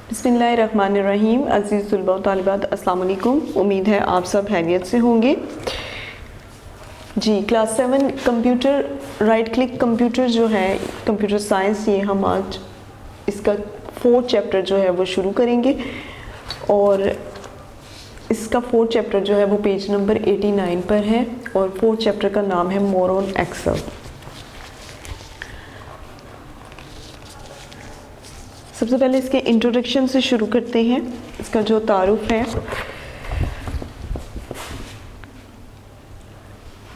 बिस्मिल्लाहिर्रहमानिर्रहीम। अज़ीज़ तुलबा व तालिबात, अस्सलाम वालेकुम। उम्मीद है आप सब खैरियत से होंगे। जी, class 7 computer right click computer जो है कंप्यूटर साइंस, ये हम आज इसका 4th चैप्टर जो है वो शुरू करेंगे और इसका 4th चैप्टर जो है वो पेज नंबर 89 पर है और 4th चैप्टर का नाम है मोर ऑन एक्सेल। सबसे पहले इसके इंट्रोडक्शन से शुरू करते हैं। इसका जो तारुफ है,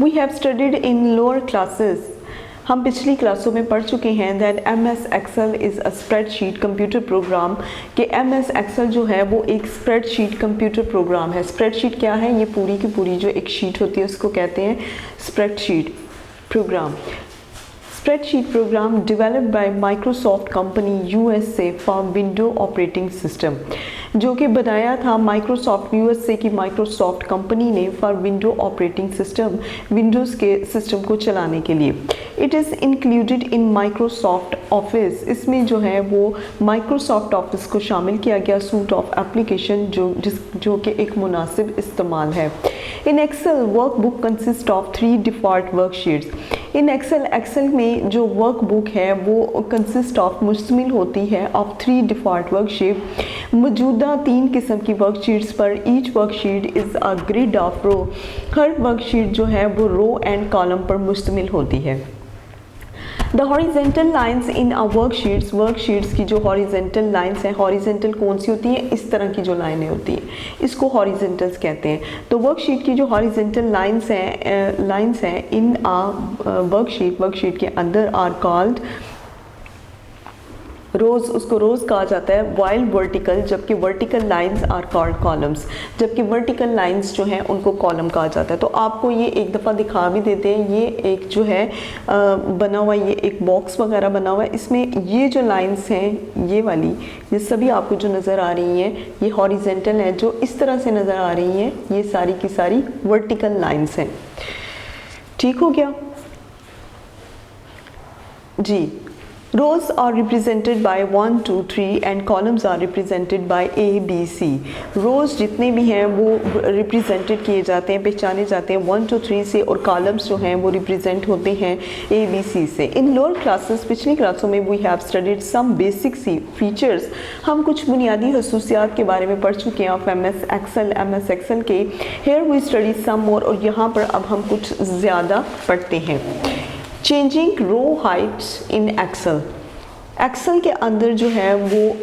we have studied in lower classes, हम पिछली क्लासों में पढ़ चुके हैं that MS Excel is a spreadsheet computer program, कि एमएस एक्सेल जो है वो एक स्प्रेडशीट कंप्यूटर प्रोग्राम है। स्प्रेडशीट क्या है? ये पूरी की पूरी जो एक शीट होती है उसको कहते हैं spreadsheet programme. Spreadsheet programme developed by Microsoft company USA for window operating system, जो कि बनाया था माइक्रोसॉफ्ट यूएसए की माइक्रोसॉफ्ट कंपनी ने for window operating system, Windows के सिस्टम को चलाने के लिए। It is included in Microsoft office, इसमें जो है वो माइक्रोसॉफ्ट ऑफिस को शामिल किया गया सूट ऑफ एप्लीकेशन जो कि एक मुनासिब इस्तेमाल है। In Excel workbook consist of 3 default worksheets. In Excel में जो वर्कबुक है वो कंसिस्ट ऑफ मुश्तमिल होती है ऑफ 3 डिफ़ॉल्ट वर्कशीट। मौजूदा 3 किस्म की वर्कशीट्स पर each worksheet is a grid of row, हर वर्कशीट जो है वो रो एंड कॉलम पर मुश्तमिल होती है। The horizontal lines in a worksheets की जो हॉरिजेंटल लाइन्स हैं, हॉरिजेंटल कौन सी होती है? इस तरह की जो लाइनें होती हैं इसको हॉरिजेंटल्स कहते हैं। तो वर्कशीट की जो हॉरिजेंटल लाइन्स हैं इन अ वर्कशीट के अंदर आर कॉल्ड रोज़, उसको रोज़ कहा जाता है, वाइल वर्टिकल, जबकि vertical lines are called columns, जबकि वर्टिकल लाइंस जो हैं उनको कॉलम कहा जाता है। तो आपको ये एक दफ़ा दिखा भी देते हैं, ये एक जो है बना हुआ, ये एक बॉक्स वगैरह बना हुआ है, इसमें ये जो लाइंस हैं ये वाली, ये सभी आपको जो नज़र आ रही हैं ये हॉरिजेंटल है, जो इस तरह से नज़र आ रही हैं ये सारी की सारी वर्टिकल लाइंस हैं। ठीक हो गया जी। Rows are represented by 1, 2, 3 and columns are represented by A, B, C. Rows जितने भी हैं वो represented किए जाते हैं, पहचाने जाते हैं 1, 2, 3 से, और columns जो हैं वो represent होते हैं A, B, C से। In lower classes, पिछली क्लासों में we have studied some basic features, हम कुछ बुनियादी खसूसियात के बारे में पढ़ चुके हैं of MS Excel के। Here we study some more, और यहाँ पर अब हम कुछ ज़्यादा पढ़ते हैं। Changing row heights in Excel के अंदर जो है वो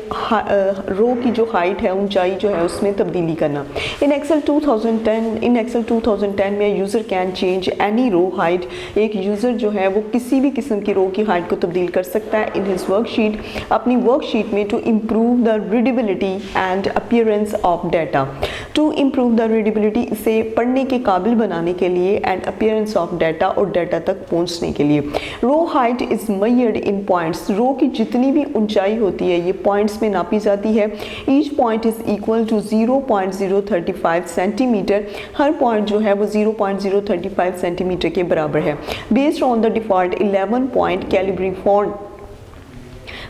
रो की जो हाइट है, ऊंचाई जो है उसमें तब्दीली करना। इन एक्सेल 2010 में user can change any row height, एक यूज़र जो है वो किसी भी किस्म की रो की हाइट को तब्दील कर सकता है इन हिज वर्कशीट, अपनी वर्कशीट में, to improve the readability and appearance of data. To improve the readability, इसे पढ़ने के काबिल बनाने के लिए, एंड अपीयरेंस ऑफ डाटा, और डाटा तक पहुँचने के लिए। Row height is measured in points, row की जितनी भी ऊंचाई होती है ये पॉइंट्स में नापी जाती है। Each point is equal to 0.035 centimetre, हर पॉइंट जो है वो 0.035 सेंटीमीटर के बराबर है। Based on the default 11 point Calibri font,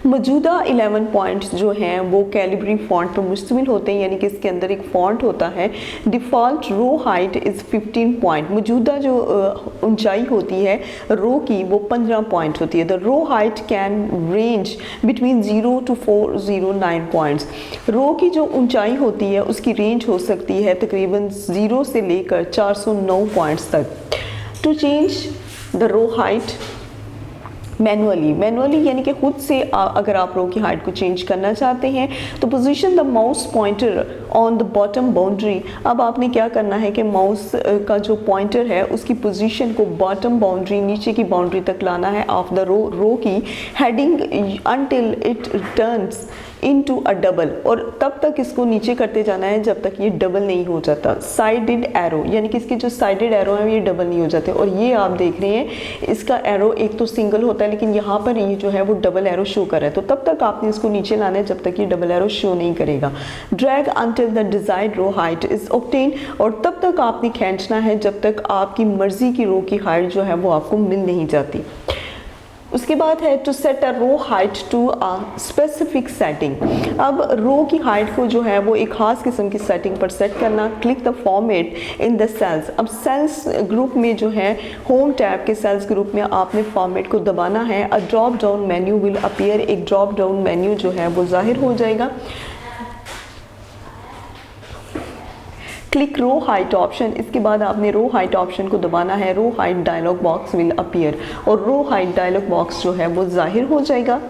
मौजूदा 11 पॉइंट्स जो हैं वो कैलिब्री फॉन्ट पर मुश्तमिल होते हैं, यानी कि इसके अंदर एक फॉन्ट होता है। Default row height is 15 point, मौजूदा जो ऊंचाई होती है रो की वो 15 पॉइंट होती है। The row height can range between 0 to 409 points, row की जो ऊंचाई होती है उसकी रेंज हो सकती है तकरीबन 0 से लेकर 409 पॉइंट्स तक। To change the row height manually यानी कि खुद से अगर आप रो की हाइट को चेंज करना चाहते हैं तो position the mouse pointer on the bottom boundary. अब आपने क्या करना है कि माउस का जो पॉइंटर है उसकी पोजीशन को बॉटम बाउंड्री, नीचे की बाउंड्री तक लाना है ऑफ द रो की heading until it turns into a double, और तब तक इसको नीचे करते जाना है जब तक ये डबल नहीं हो जाता। साइडेड एरो, यानी कि इसके जो साइडेड एरो हैं ये डबल नहीं हो जाते, और ये आप देख रहे हैं इसका एरो एक तो सिंगल होता है लेकिन यहाँ पर ये जो है वो डबल एरो शो कर रहा है, तो तब तक आपने इसको नीचे लाना है जब तक ये डबल एरो शो नहीं करेगा। Drag until the desired row height is obtain, और तब तक आपने खींचना है जब तक आपकी मर्जी की रो की हाइट जो है वो आपको मिल नहीं जाती। उसके बाद है to set a row height to a specific setting. अब रो की हाइट को जो है वो एक खास किस्म की सेटिंग पर सेट करना। Click the format in the cells. अब सेल्स ग्रुप में जो है होम टैब के सेल्स ग्रुप में आपने फॉर्मेट को दबाना है। A drop down menu will appear. एक ड्रॉप डाउन मेन्यू जो है वो जाहिर हो जाएगा। Click row height option. इसके बाद आपने रो हाइट ऑप्शन को दबाना है। Row height dialog box will appear और रो हाइट डायलॉग बॉक्स जो है वो जाहिर हो जाएगा।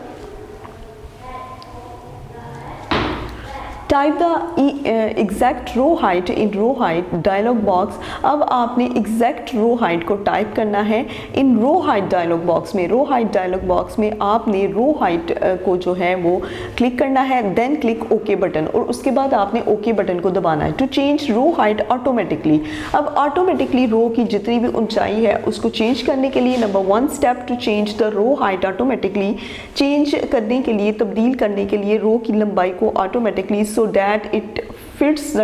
Type the exact row height in row height dialog box. अब आपने एग्जैक्ट रो हाइट को टाइप करना है in row height dialog box में। रो हाइट डायलॉग बॉक्स में आपने रो हाइट को जो है वो क्लिक करना है। देन क्लिक ओके बटन और उसके बाद आपने ओके बटन को दबाना है। To change row height automatically. अब ऑटोमेटिकली रो की जितनी भी ऊंचाई है उसको चेंज करने के लिए number 1 step to change the row height automatically. Change करने के लिए, तब्दील करने के लिए रो की लंबाई को automatically so that it fits the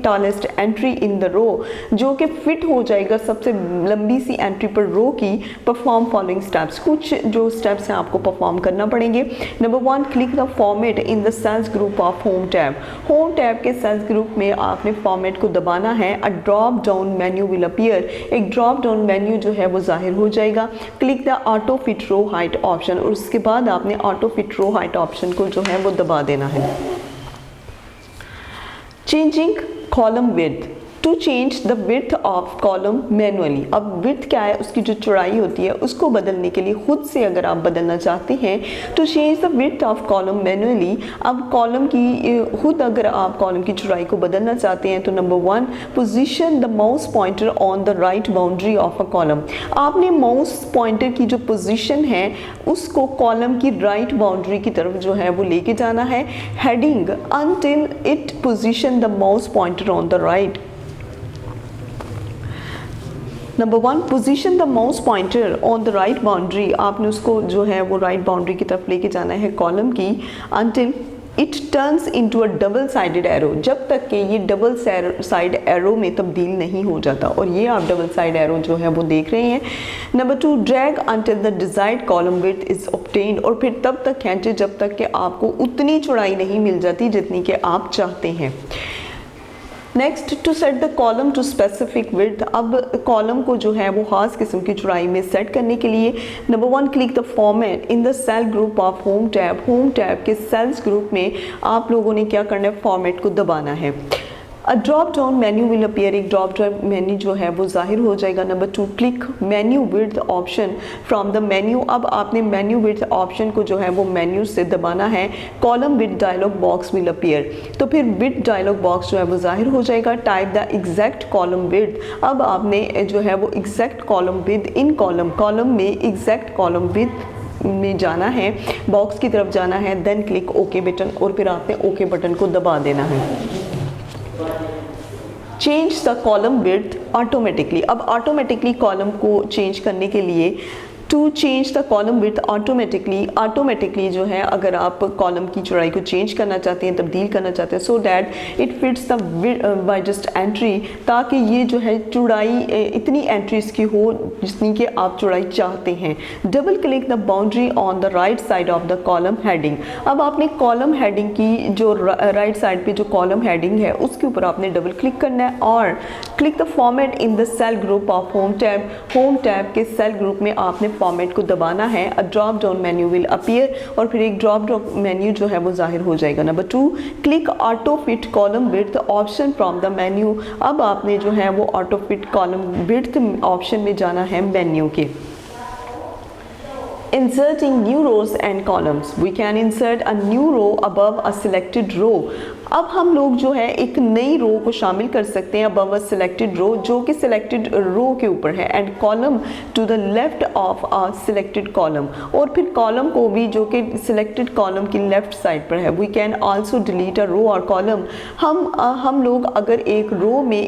tallest entry in the row, जो कि फिट हो जाएगा सबसे लंबी सी एंट्री पर रो की। Perform following steps. कुछ जो स्टेप्स हैं आपको परफॉर्म करना पड़ेंगे। Number 1 click the format in the cells group of home tab. Home tab के सेल्स ग्रुप में आपने फॉर्मेट को दबाना है। A drop down menu will appear. एक ड्रॉप डाउन मेन्यू जो है वो जाहिर हो जाएगा। Click the auto fit row height option और उसके बाद आपने auto fit row height option को जो है वो दबा देना है। Changing column width. To change the width of column manually. अब विड्थ क्या है, उसकी जो चौड़ाई होती है उसको बदलने के लिए खुद से अगर आप बदलना चाहते हैं to change the width of column manually. अब कॉलम की खुद अगर आप कॉलम की चौड़ाई को बदलना चाहते हैं तो number 1 position the mouse pointer on the right boundary of a column. आपने माउस पॉइंटर की जो पोजीशन है उसको कॉलम की राइट बाउंड्री की तरफ जो है वो लेके जाना है। Heading until it position the mouse pointer on the right. Number 1 position the mouse pointer on the right boundary. आपने उसको जो है वो राइट बाउंड्री की तरफ लेके जाना है कॉलम की। Until it turns into a double sided arrow. जब तक कि ये डबल साइड एरो में तब्दील नहीं हो जाता और ये आप डबल साइड एरो जो है वो देख रहे हैं। Number 2 drag until the desired column width is obtained. और फिर तब तक खींचे जब तक कि आपको उतनी चौड़ाई नहीं मिल जाती जितनी कि आप चाहते हैं। Next to set the column to specific width. अब कॉलम को जो है वो खास किस्म की चौड़ाई में सेट करने के लिए number 1 click the format in the cell group of home tab. Home tab के सेल्स ग्रुप में आप लोगों ने क्या करना है, फॉर्मेट को दबाना है। A drop down menu will appear. एक ड्रॉप डाउन मेन्यू जो है वो जाहिर हो जाएगा। Number 2 click menu width option from the menu. अब आपने मेन्यू विड्थ ऑप्शन को जो है वो मेन्यू से दबाना है। Column width dialog box will appear. तो फिर विड्थ डायलॉग बॉक्स जो है वो जाहिर हो जाएगा। Type the exact column width. अब आपने जो है वो exact column width in column में एग्जैक्ट कॉलम विड्थ में जाना है, बॉक्स की तरफ जाना है। देन क्लिक ओके बटन और फिर आपने ओके बटन को दबा देना है। Change the column width automatically. अब ऑटोमेटिकली कॉलम को चेंज करने के लिए to change the column width automatically जो है अगर आप कॉलम की चौड़ाई को चेंज करना चाहते हैं, तब्दील करना चाहते हैं, so that it fits the widest entry, ताकि ये जो है चौड़ाई इतनी एंट्रीज की हो जितनी कि आप चौड़ाई चाहते हैं। Double click the boundary on the right side of the column heading. अब आपने कॉलम हेडिंग की जो राइट साइड पे जो कॉलम हेडिंग है उसके ऊपर आपने डबल क्लिक करना है और click the format in the cell group of home tab. Home tab के सेल ग्रुप में आपने फॉर्मेट को दबाना है। A drop down menu will appear और फिर एक ड्रॉप डाउन मेन्यू जो है वो जाहिर हो जाएगा। Number 2 click auto fit column width option from the menu. अब आपने जो है वो auto fit column width option में जाना है मेन्यू के। Inserting new rows and columns. We can insert a new row above a selected row. अब हम लोग जो है एक नई रो को शामिल कर सकते हैं above a selected row, जो कि selected row के ऊपर है, and column to the left of a selected column. और फिर column को भी जो कि selected column की left side पर है। We can also delete a row or column. हम लोग अगर एक रो में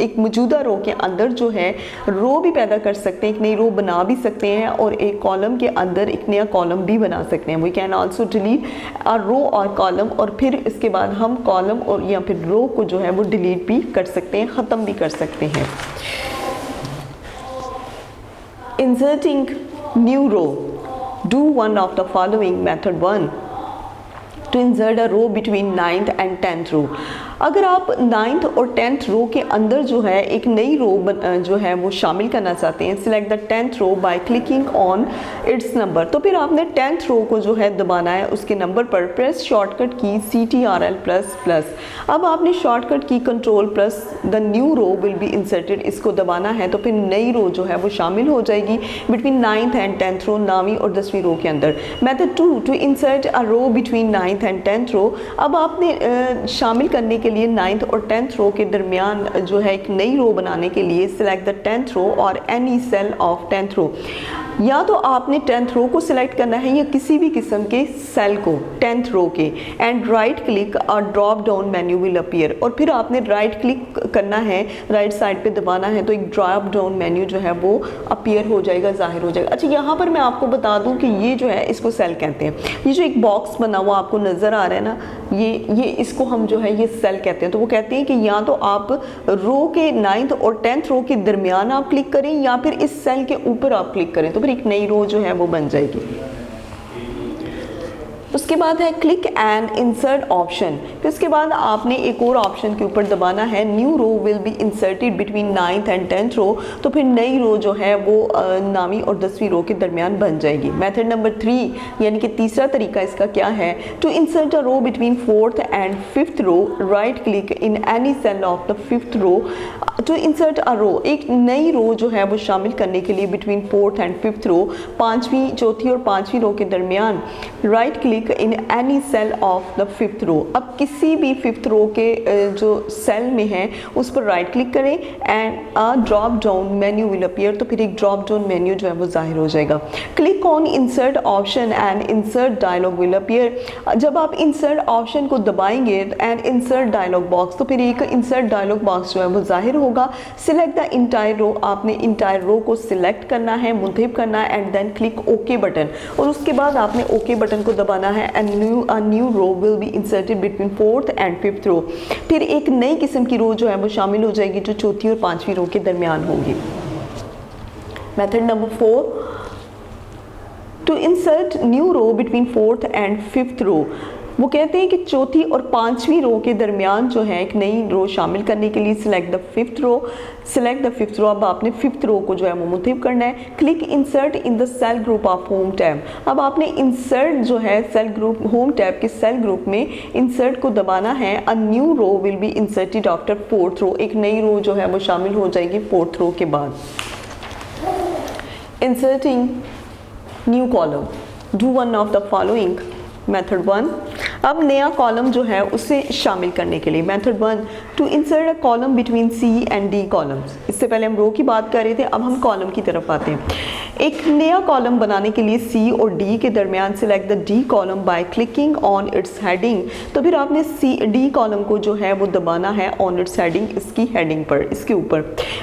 एक मौजूदा रो के अंदर जो है रो भी पैदा कर सकते हैं, एक नई रो बना भी सकते हैं और एक कॉलम के अंदर एक नया कॉलम भी बना सकते हैं। We can also delete a row और कॉलम और फिर इसके बाद हम कॉलम और या फिर रो को जो है वो डिलीट भी कर सकते हैं, ख़त्म भी कर सकते हैं। Inserting new row. Do one of the following. Method 1, to insert a row between 9th and 10th row. अगर आप 9th और 10th रो के अंदर जो है एक नई रो जो है वो शामिल करना चाहते हैं, select the 10th row by clicking on its number. तो फिर आपने 10th रो को जो है दबाना है उसके नंबर पर, प्रेस शॉर्टकट की CTRL++। अब आपने shortcut key control plus the new row will be inserted, इसको दबाना है तो फिर नई रो जो है वो शामिल हो जाएगी बिटवीन 9th एंड 10th रो, 9वीं और 10वीं रो के अंदर। Method 2, to insert a row between 9th and 10th row. अब आपने शामिल करने के लिए 9th और 10th रो के दरमियान जो है एक नई रो बनाने के लिए सिलेक्ट द 10th रो और एनी सेल ऑफ 10th रो। या तो आपने 10th रो को सिलेक्ट करना है या किसी भी किस्म के सेल को 10th रो के, एंड राइट क्लिक और drop down menu will appear. और फिर आपने राइट क्लिक करना है, राइट साइड पे दबाना है तो एक ड्रॉप डाउन मेन्यू जो है वो अपीयर हो जाएगा, जाहिर हो जाएगा। अच्छा, यहाँ पर मैं आपको बता दूँ कि ये जो है इसको सेल कहते हैं। ये जो एक बॉक्स बना हुआ आपको नज़र आ रहा है ना, ये इसको हम जो है ये सेल कहते हैं। तो वो कहते हैं कि या तो आप रो के 9th और 10th रो के दरमियान आप क्लिक करें या फिर इस सेल के ऊपर आप क्लिक करें, तो फिर एक नई रो जो है वो बन जाएगी। उसके बाद है क्लिक एंड इंसर्ट ऑप्शन। फिर उसके बाद आपने एक और ऑप्शन के ऊपर दबाना है, new row will be inserted between 9th and 10th row. तो फिर नई रो जो है वो 9वीं और 10वीं रो के दरमियान बन जाएगी। मेथड नंबर 3 यानी कि तीसरा तरीका इसका क्या है, to insert a row between 4th and 5th row, right click in any cell of the 5th row to insert a row. एक नई रो जो है वो शामिल करने के लिए बिटवीन 4th एंड 5th रो, 5वीं, चौथी और 5वीं रो के दरमियान right click in any cell of the 5th row. अब किसी भी 5th रो के जो सेल में है उस पर राइट क्लिक करें and a drop down menu will appear. तो फिर एक ड्रॉप डाउन मेन्यू जो है वो जाहिर हो जाएगा। Click on insert option and insert dialog will appear. जब आप इंसर्ट ऑप्शन को दबाएंगे एंड इंसर्ट डायलॉग बॉक्स, तो फिर एक इंसर्ट डायलॉग बॉक्स जो है वो जाहिर होगा। सिलेक्ट द इंटायर रो, आपने इंटायर रो को सिलेक्ट करना है, मुंतखब करना है and then click okay button, और उसके बाद आपने ओके बटन को दबाना है and a new row will be inserted between 4th and 5th row। फिर एक नई किस्म की रो जो है वो शामिल हो जाएगी जो चौथी और 5वीं रो के दरमियान होगी। Method number 4, to insert new row between 4th and 5th row. वो कहते हैं कि चौथी और 5वीं रो के दरमियान जो है एक नई रो शामिल करने के लिए select the 5th row, select the 5th row. अब आपने 5th रो को जो है वो मुंतखब करना है। Click insert in the cell group of home tab. अब आपने इंसर्ट जो है सेल ग्रुप, होम टैब के सेल ग्रुप में इंसर्ट को दबाना है। A new row will be inserted after 4th row, एक नई रो जो है वो शामिल हो जाएगी 4th रो के बाद। Inserting new column, do one of the following. Method 1, अब नया कॉलम जो है उसे शामिल करने के लिए method 1, to insert a column between C and D columns. इससे पहले हम रो की बात कर रहे थे, अब हम कॉलम की तरफ आते हैं। एक नया कॉलम बनाने के लिए C और D के दरमियान select the D column by clicking on its heading. तो फिर आपने D कॉलम को जो है वो दबाना है ऑन इट्स हेडिंग, इसकी हेडिंग पर, इसके ऊपर।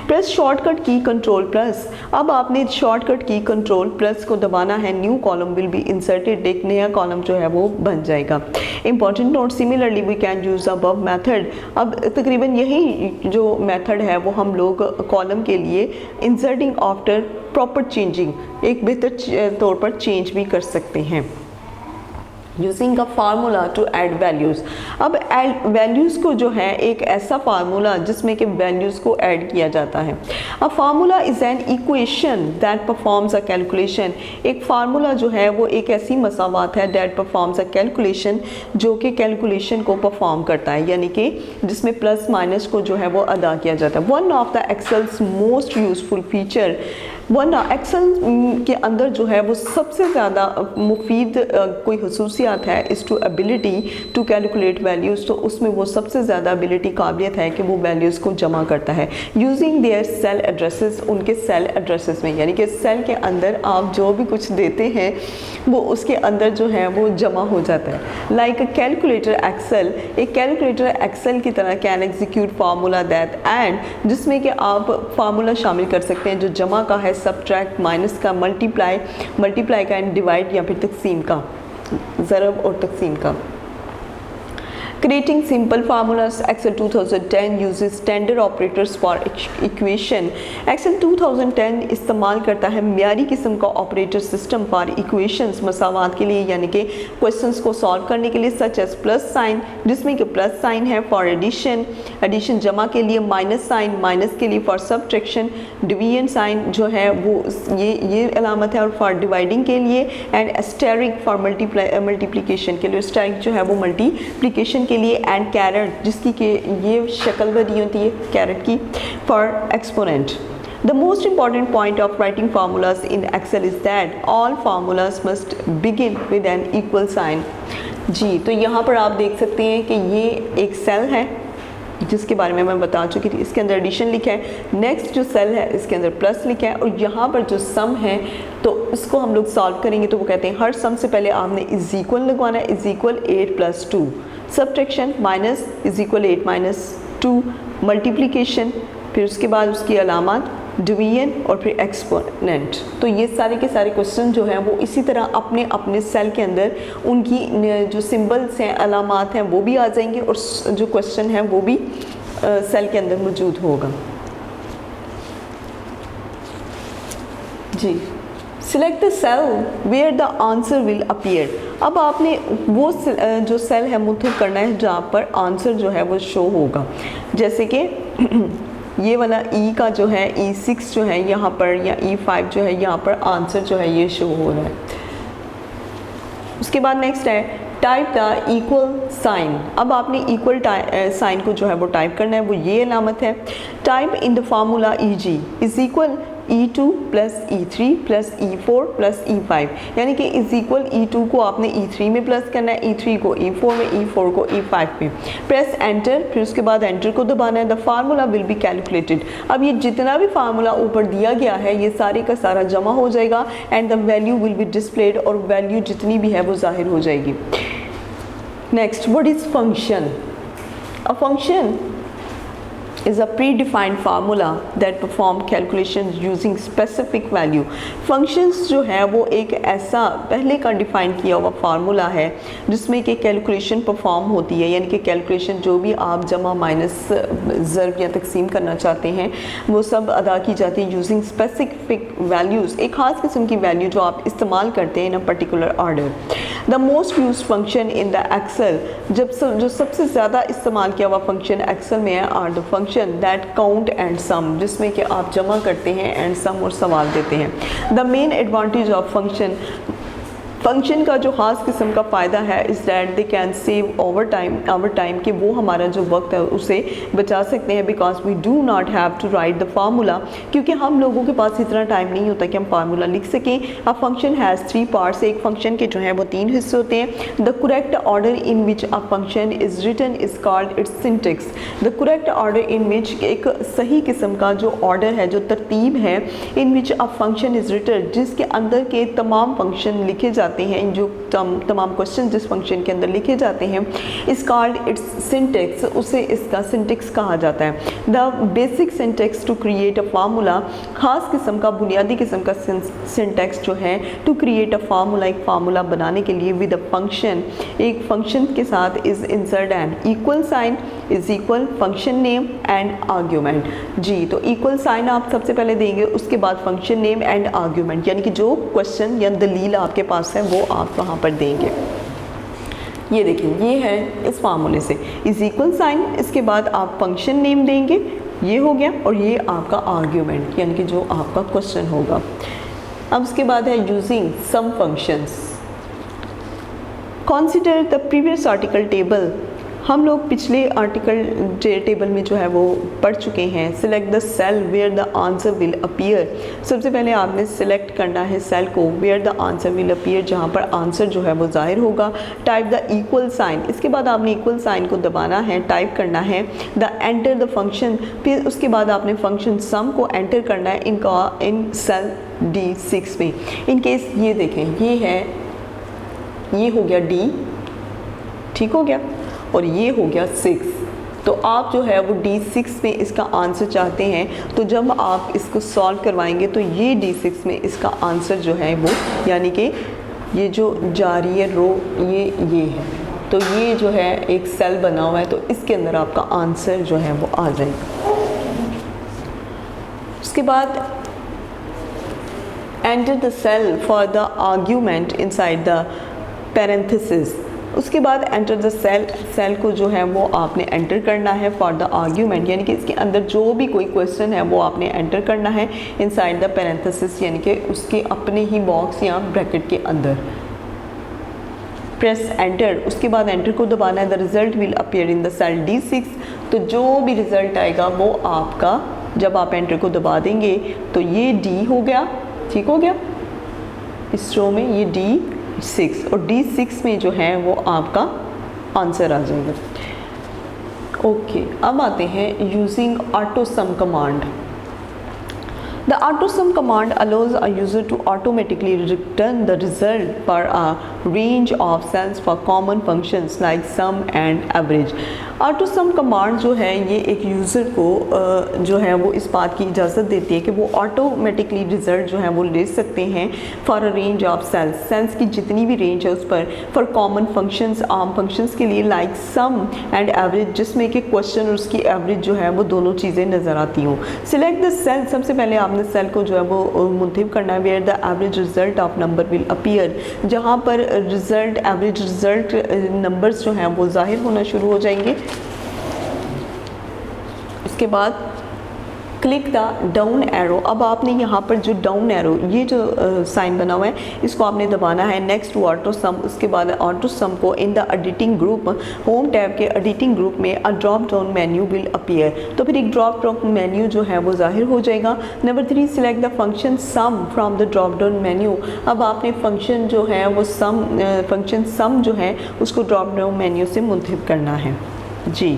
Press shortcut key control+. अब आपने शॉर्टकट की कंट्रोल+ को दबाना है, new column will be inserted, एक नया कॉलम जो है वो बन जाएगा। Important note, similarly we can use above method. अब तकरीबन यही जो मेथड है वो हम लोग कॉलम के लिए इंसर्टिंग आफ्टर प्रॉपर चेंजिंग, एक बेहतर तौर पर चेंज भी कर सकते हैं। Using a formula to add values. अब वैल्यूज़ को जो है एक ऐसा फार्मूला जिसमें कि वैल्यूज़ को ऐड किया जाता है। अ formula is an equation that performs a calculation. एक फार्मूला जो है वो एक ऐसी मसावात है दैट परफॉर्म्स अ कैलकुलेशन, जो कि कैलकुलेशन को परफॉर्म करता है, यानी कि जिसमें प्लस माइनस को जो है वो अदा किया जाता है। One of the Excel's most useful feature, वरना एक्सेल के अंदर जो है वो सबसे ज़्यादा मुफीद कोई खसूसियात है is to ability to calculate values. तो उसमें वो सबसे ज़्यादा एबिलिटी, काबिलियत है कि वो वैल्यूज़ को जमा करता है यूजिंग देयर सेल एड्रेसेस, उनके सेल एड्रेसेस में, यानी कि सेल के अंदर आप जो भी कुछ देते हैं वो उसके अंदर जो है वो जमा हो जाता है। लाइक कैलकुलेटर एक्सेल, एक कैलकुलेटर एक्सेल की तरह can execute formula that and, जिसमें कि आप फार्मूला शामिल कर सकते हैं जो जमा का है, सब्ट्रैक्ट, माइनस का, मल्टीप्लाई का एंड डिवाइड या फिर तकसीम का, ज़रब और तकसीम का। Creating simple formulas Excel 2010 uses standard operators for equation. Excel 2010 इस्तेमाल करता है म्यारी किस्म का ऑपरेटर सिस्टम फॉर इक्वेशंस, मसावात के लिए, यानी कि क्वेश्चंस को सॉल्व करने के लिए, सच एज प्लस साइन, जिसमें कि प्लस साइन है फॉर एडिशन, एडिशन जमा के लिए, माइनस साइन माइनस के लिए, फॉर सब्ट्रैक्शन डिवीजन साइन जो है वो ये अलामत है, और फॉर डिवाइडिंग के लिए, एंड एस्टेरिक फॉर मल्टीप्लिकेशन के लिए, एस्टेरिक जो है वो मल्टीप्लिकेशन के लिए, एंड कैरेट जिसकी कि ये शक्ल बनी होती है कैरेट की, for exponent. The most important point of writing formulas in Excel is that all formulas must begin with an equal sign। जी, तो यहाँ पर आप देख सकते हैं कि ये एक सेल है जिसके बारे में मैं बता चुकी थी, इसके अंदर एडिशन लिखा है, नेक्स्ट जो सेल है इसके अंदर प्लस लिखा है, और यहाँ पर जो सम है तो इसको हम लोग सॉल्व करेंगे तो वो कहते हैं हर सम से पहले आपने इज इक्वल लगवाना है, is equal 8 + 2, subtraction minus is equal 8 - 2, multiplication, फिर उसके बाद उसकी अलामत डिवीजन और फिर एक्सपोनेंट। तो ये सारे के सारे क्वेश्चन जो हैं वो इसी तरह अपने अपने सेल के अंदर उनकी जो सिंबल्स हैं, अलामात हैं, वो भी आ जाएंगे और जो क्वेश्चन है वो भी सेल के अंदर मौजूद होगा। जी, select the cell where the answer will appear. अब आपने वो जो सेल है मुंतखब करना है जहाँ पर आंसर जो है वो शो होगा, जैसे कि ये वाला E का जो है E6 जो है यहाँ पर, या E5 जो है यहाँ पर आंसर जो है ये शो हो रहा है। उसके बाद नेक्स्ट है टाइप द इक्वल साइन। अब आपने इक्वल साइन को जो है वो टाइप करना है, वो ये अलामत है। Type in the formula EG is equal E2 + E3 + E4 + E5, यानी कि इज इक्वल E2 को आपने E3 में प्लस करना है, E3 को E4 में, E4 को E5 में। प्रेस एंटर, फिर उसके बाद एंटर को दबाना है। The formula will be calculated. अब ये जितना भी फार्मूला ऊपर दिया गया है ये सारे का सारा जमा हो जाएगा, and the value will be displayed, और वैल्यू जितनी भी है वो जाहिर हो जाएगी। Next, what is function? A function is a predefined formula that perform calculations using specific value। functions जो है वो एक ऐसा पहले का डिफाइन किया हुआ फार्मूला है जिसमें कि कैलकुलेशन परफॉर्म होती है, यानी कि कैलकुलेशन जो भी आप जमा माइनस ज़र्ब या तकसीम करना चाहते हैं वो सब अदा की जाती है यूजिंग स्पेसिफिक वैल्यूज़, एक ख़ास किस्म की वैल्यू जो आप इस्तेमाल करते हैं in a particular order. The most use function in the Excel, जो सबसे ज़्यादा इस्तेमाल किया हुआ फंक्शन एक्सेल में है, are the function that count and sum, जिसमें कि आप जमा करते हैं एंड सम और सवाल देते हैं। The main advantage of function का जो ख़ास किस्म का फ़ायदा है is that they can save our time, कि वो हमारा जो वक्त है उसे बचा सकते हैं, because we do not have to write the formula, क्योंकि हम लोगों के पास इतना टाइम नहीं होता कि हम फार्मूला लिख सकें। अ फंक्शन हैज़ 3 पार्ट्स, एक फंक्शन के जो है वो 3 हिस्से होते हैं। The correct order in which a function is written is called its syntax. The correct order in which, एक सही किस्म का जो ऑर्डर है, जो तरतीब है, इन which a function is written, जिसके अंदर के तमाम फंक्शन लिखे जाते हैं, जो तमाम क्वेश्चन जिस फंक्शन के अंदर लिखे जाते हैं, इस कॉल्ड इट्स सिंटेक्स, उसे इसका सिंटेक्स कहा जाता है। The basic syntax to create a formula, खास किस्म का बुनियादी किस्म का सिंटेक्स जो है टू क्रिएट अ फार्मूला, एक फार्मूला बनाने के लिए, विद अ फंक्शन, एक फंक्शन के साथ is insert an equal sign, is equal function name and argument. जी, तो इक्वल साइन आप सबसे पहले देंगे, उसके बाद फंक्शन नेम एंड आर्ग्यूमेंट, यानी कि जो क्वेश्चन या दलील आपके पास है वो आप वहाँ पर देंगे। ये देखिए, ये है इस फार्मूले से इज इक्वल साइन, इसके बाद आप फंक्शन नेम देंगे, ये हो गया, और ये आपका आर्ग्यूमेंट, यानी कि जो आपका क्वेश्चन होगा। अब उसके बाद है using sum functions. Consider the previous article table, हम लोग पिछले आर्टिकल टेबल में जो है वो पढ़ चुके हैं। Select the cell where the answer will appear, सबसे पहले आपने सिलेक्ट करना है सेल को where the answer will appear, जहाँ पर आंसर जो है वो जाहिर होगा। टाइप द इक्वल साइन, इसके बाद आपने इक्वल साइन को दबाना है, टाइप करना है। द एंटर द फंक्शन, फिर उसके बाद आपने फंक्शन सम को एंटर करना है इन सेल D6 में। इन केस ये देखें, ये है, ये हो गया D, ठीक हो गया, और ये हो गया 6। तो आप जो है वो D6 में इसका आंसर चाहते हैं, तो जब आप इसको सॉल्व करवाएंगे तो ये D6 में इसका आंसर जो है वो, यानी कि ये जो जा रही है रो, ये है, तो ये जो है एक सेल बना हुआ है, तो इसके अंदर आपका आंसर जो है वो आ जाएगा। उसके बाद enter the cell for the argument inside the parenthesis. उसके बाद एंटर द सेल, सेल को जो है वो आपने एंटर करना है फॉर द आर्ग्यूमेंट, यानी कि इसके अंदर जो भी कोई क्वेश्चन है वो आपने एंटर करना है इनसाइड द पैरेंथेसिस, यानी कि उसके अपने ही बॉक्स या ब्रैकेट के अंदर। प्रेस एंटर, उसके बाद एंटर को दबाना है। The result will appear in the cell D6, तो जो भी रिजल्ट आएगा वो आपका, जब आप एंटर को दबा देंगे तो ये D हो गया, ठीक हो गया, इस रो में ये D6, और D6 में जो है वो आपका आंसर आ जाएगा। ओके, अब आते हैं using AutoSum command. The AutoSum command allows a user to automatically return the result for a range of cells for common functions like sum and average. AutoSum command जो है ये एक यूज़र को जो है वो इस बात की इजाज़त देती है कि वो ऑटोमेटिकली रिज़ल्ट जो है वो ले सकते हैं for a range of cells, cells की जितनी भी रेंज है उस पर, फॉर कॉमन फंक्शंस, आम फंक्शंस के लिए, लाइक सम एंड एवरेज, जिसमें कि क्वेश्चन और उसकी एवरेज जो है वो दोनों चीज़ें नज़र आती हों। सिलेक्ट द सेल, सबसे पहले आपने सेल को जो है वो मुंतखब करना है। Where the average result of number will appear, जहाँ पर रिजल्ट, एवरेज रिजल्ट नंबर्स जो हैं वो जाहिर होना शुरू हो जाएंगे। उसके बाद क्लिक द डाउन एरो, अब आपने यहाँ पर जो डाउन एरो, ये जो साइन बना हुआ है, इसको आपने दबाना है नेक्स्ट टू ऑटो सम। उसके बाद ऑटो सम को in the editing group, home tab के एडिटिंग ग्रुप में अ drop down menu will appear, तो फिर एक ड्रॉप डाउन मेन्यू जो है वो जाहिर हो जाएगा। Number 3, select the function sum from the drop down menu, अब आपने फंक्शन जो है वो फंक्शन सम जो है उसको ड्रॉप डाउन मेन्यू से मुंतखब करना है जी।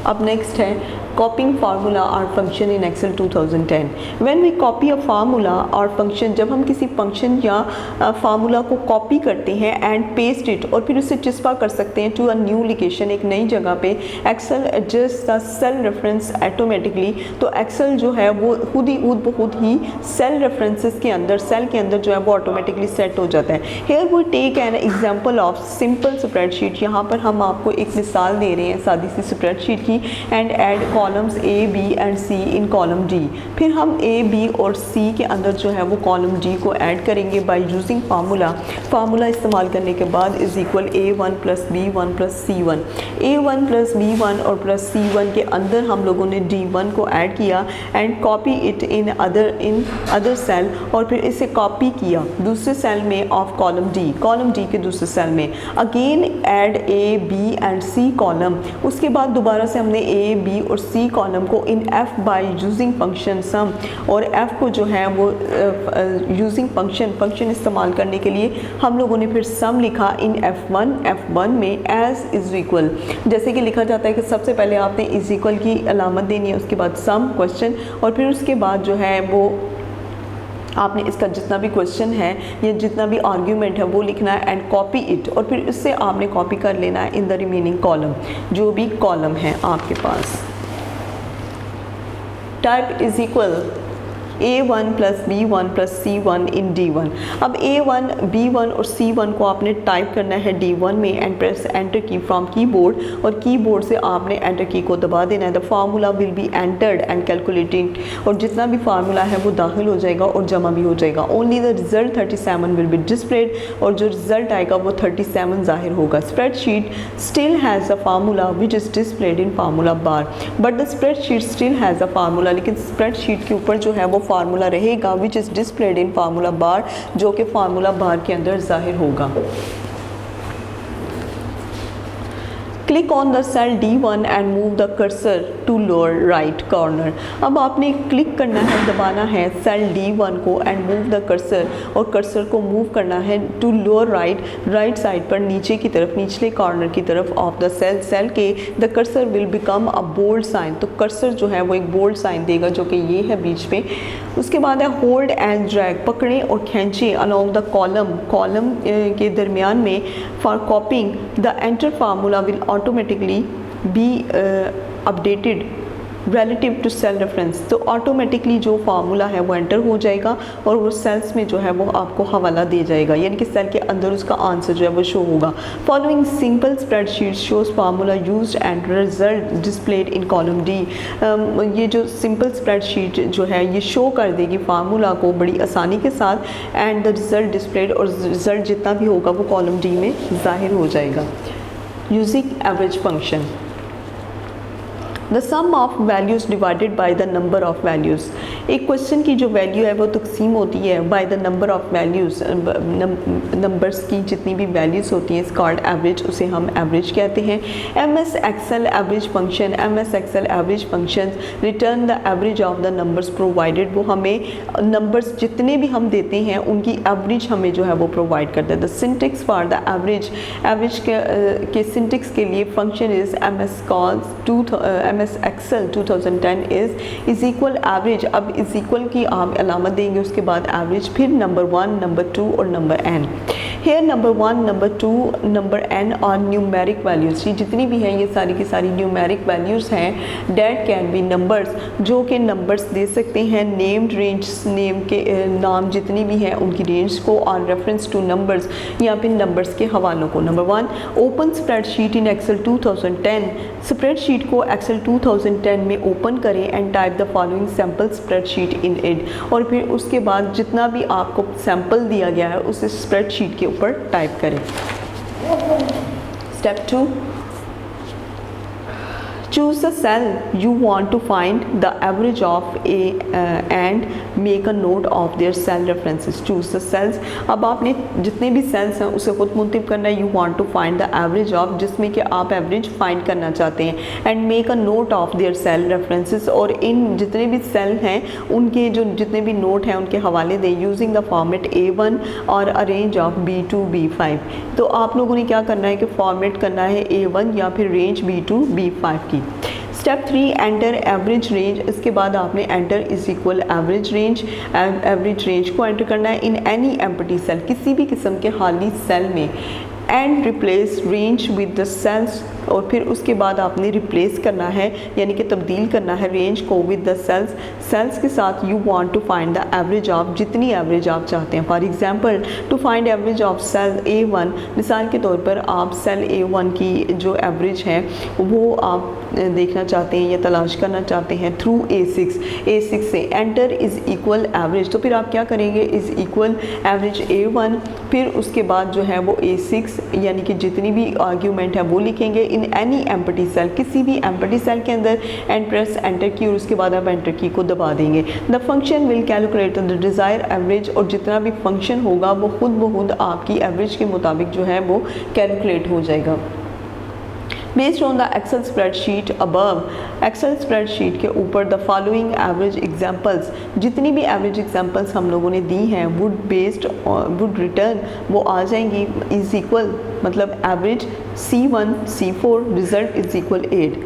अब नेक्स्ट है कॉपिंग फार्मूला और function in Excel 2010। When we copy a formula और फंक्शन, जब हम किसी फंक्शन या फार्मूला को कॉपी करते हैं एंड पेस्ट इट, और फिर उसे चिस्पा कर सकते हैं टू अ न्यू लोकेशन, एक नई जगह पे, Excel adjust the cell reference automatically, तो एक्सेल जो है वो खुद ही सेल रेफरेंसेस के अंदर, सेल के अंदर जो है वो ऑटोमेटिकली सेट हो जाता है। Here we take an example of simple spreadsheet, यहाँ पर हम आपको एक मिसाल दे रहे हैं सादी सी स्प्रेडशीट की। And add columns A, B and C in column D, फिर हम A, B और C के अंदर जो है वो कॉलम D को ऐड करेंगे बाय यूजिंग फार्मूला। फार्मूला इस्तेमाल करने के बाद is equal A1 plus B1 plus C1। A1 plus B1 और प्लस C1 के अंदर हम लोगों ने D1 को ऐड किया and copy it in other cell, और फिर इसे कॉपी किया दूसरे सेल में ऑफ कॉलम D के दूसरे सेल में। Again add A, B and C column, उसके बाद दोबारा से हमने A, B और C कॉलम को इन F बाय यूजिंग फंक्शन सम, और F को जो है वो यूजिंग फंक्शन इस्तेमाल करने के लिए हम लोगों ने फिर सम लिखा इन F1 में एज इज इक्वल, जैसे कि लिखा जाता है कि सबसे पहले आपने इज इक्वल की अलामत देनी है, उसके बाद सम क्वेश्चन, और फिर उसके बाद जो है वो आपने इसका जितना भी क्वेश्चन है या जितना भी आर्ग्यूमेंट है वो लिखना है एंड कॉपी इट, और फिर इससे आपने कॉपी कर लेना है इन द रिमेनिंग कॉलम, जो भी कॉलम है आपके पास। Type is equal A1 plus B1 plus C1 in D1। अब A1, B1 और C1 को आपने टाइप करना है D1 में एंड प्रेस एंटर की फ्रॉम कीबोर्ड, और कीबोर्ड से आपने एंटर की को दबा देना है। The formula will be entered and calculated, और जितना भी फार्मूला है वो दाखिल हो जाएगा और जमा भी हो जाएगा। Only the result 37 will be displayed, और जो रिजल्ट आएगा वो 37 जाहिर होगा। Spreadsheet still has a formula which is displayed in formula bar, but the spreadsheet still has a formula, लेकिन स्प्रेडशीट के ऊपर जो है वो फार्मूला रहेगा which is displayed in formula bar, जो कि फार्मूला बार के अंदर जाहिर होगा। Click on the cell D1 and move the cursor to lower right corner. अब आपने क्लिक करना है, दबाना है सेल D1 को एंड मूव द कर्सर, और कर्सर को मूव करना है टू लोअर राइट साइड पर, नीचे की तरफ, निचले कॉर्नर की तरफ ऑफ द सेल के। The cursor will become a bold sign, तो कर्सर जो है वो एक बोल्ड साइन देगा जो कि ये है बीच में। उसके बाद है होल्ड एंड ड्रैग, पकड़ें और खींचें अलोंग द कॉलम के दरमियान में for copying the enter formula will automatically be updated relative to cell reference, तो ऑटोमेटिकली जो फार्मूला है वो एंटर हो जाएगा और वो सेल्स में जो है वो आपको हवाला दे जाएगा, यानी कि सेल के अंदर उसका आंसर जो है वो शो होगा। Following simple spreadsheet shows formula used and result displayed in column D. ये जो सिंपल स्प्रेडशीट जो है ये शो कर देगी फार्मूला को बड़ी आसानी के साथ एंड द रिजल्ट डिस्प्लेड, और रिजल्ट जितना भी होगा वो कॉलम डी में ज़ाहिर हो जाएगा। Using average function, the sum of values divided by the number of values. एक क्वेश्चन की जो वैल्यू है वो तकसीम होती है by the number of values, numbers की जितनी भी वैल्यूज़ होती हैं, कॉल्ड एवरेज, उसे हम एवरेज कहते हैं। M S Excel average function, M S Excel average function return the average of the numbers provided, वो हमें नंबर्स जितने भी हम देते हैं उनकी एवरेज हमें जो है वो प्रोवाइड करता है। The syntax for the average, average के सिंटेक्स के लिए function is M S calls MS Excel 2010 is equal average. अब इज़ इक्वल की आप अलामत देंगे, उसके बाद एवरेज, फिर नंबर 1, नंबर 2 और number n। Here number 1, number 2, number n और न्यूमेरिक वैल्यूज़, ये जितनी भी हैं ये सारी की सारी न्यूमेरिक वैल्यूज़ हैं। डेट कैन बी नंबर्स, जो कि नंबर्स दे सकते हैं, नेम्ड रेंज, नेम के नाम जितनी भी हैं उनकी रेंज को, ऑन रेफरेंस टू नंबर्स या फिर नंबर्स के हवालों को। Number 1, open spreadsheet in Excel 2010, spreadsheet को एक्सेल 2010 में ओपन करें and type the following sample spreadsheet in it, और फिर उसके बाद जितना भी आपको सैम्पल दिया गया है उस स्प्रेडशीट के ऊपर टाइप करें। Step 2, choose the cell you want to find the average of and make a note of their cell references. choose the cells, अब आपने जितने भी सेल्स हैं उसे खुद मुंतब करना है। you want to find the average of, जिसमें कि आप एवरेज फाइंड करना चाहते हैं, and make a note of their cell references, और इन जितने भी सेल हैं उनके जो जितने भी नोट हैं उनके हवाले दें, यूजिंग द फॉर्मेट A1 और अ रेंज ऑफ B2 B5। तो आप लोगों ने क्या करना है कि फॉर्मेट करना है A1 या फिर रेंज B2 B5 की। स्टेप 3, एंटर एवरेज रेंज, इसके बाद आपने enter is equal average range, average range को एंटर करना है इन एनी एम्प्टी सेल, किसी भी किस्म के खाली सेल में, and replace range with the cells, और फिर उसके बाद आपने रिप्लेस करना है यानी कि तब्दील करना है रेंज को विद द सेल्स, सेल्स के साथ you want to find the average of, जितनी एवरेज आप चाहते हैं। For example, to find average of cell A1, मिसाल के तौर पर आप सेल A1 की जो एवरेज है वो आप देखना चाहते हैं या तलाश करना चाहते हैं थ्रू A6 से, एंटर इज़ इक्वल एवरेज, तो फिर आप क्या करेंगे, इज़ इक्वल एवरेज A1, फिर उसके बाद जो है वो A6 यानी कि जितनी भी आर्ग्यूमेंट है वो लिखेंगे इन एनी एम्प्टी सेल, किसी भी एम्प्टी सेल के अंदर, एंड प्रेस एंटर की, और उसके बाद आप एंटर की को दबा देंगे। The function will calculate the desire average, और जितना भी फंक्शन होगा वो खुद ब खुद आपकी एवरेज के मुताबिक जो है वो कैलकुलेट हो जाएगा। Based on the Excel spreadsheet above, Excel spreadsheet के ऊपर द फॉलोइंग एवरेज एग्जांपल्स, जितनी भी एवरेज एग्जांपल्स हम लोगों ने दी हैं वुड रिटर्न, वो आ जाएंगी इज इक्वल, मतलब average C1 C4 result is equal 8,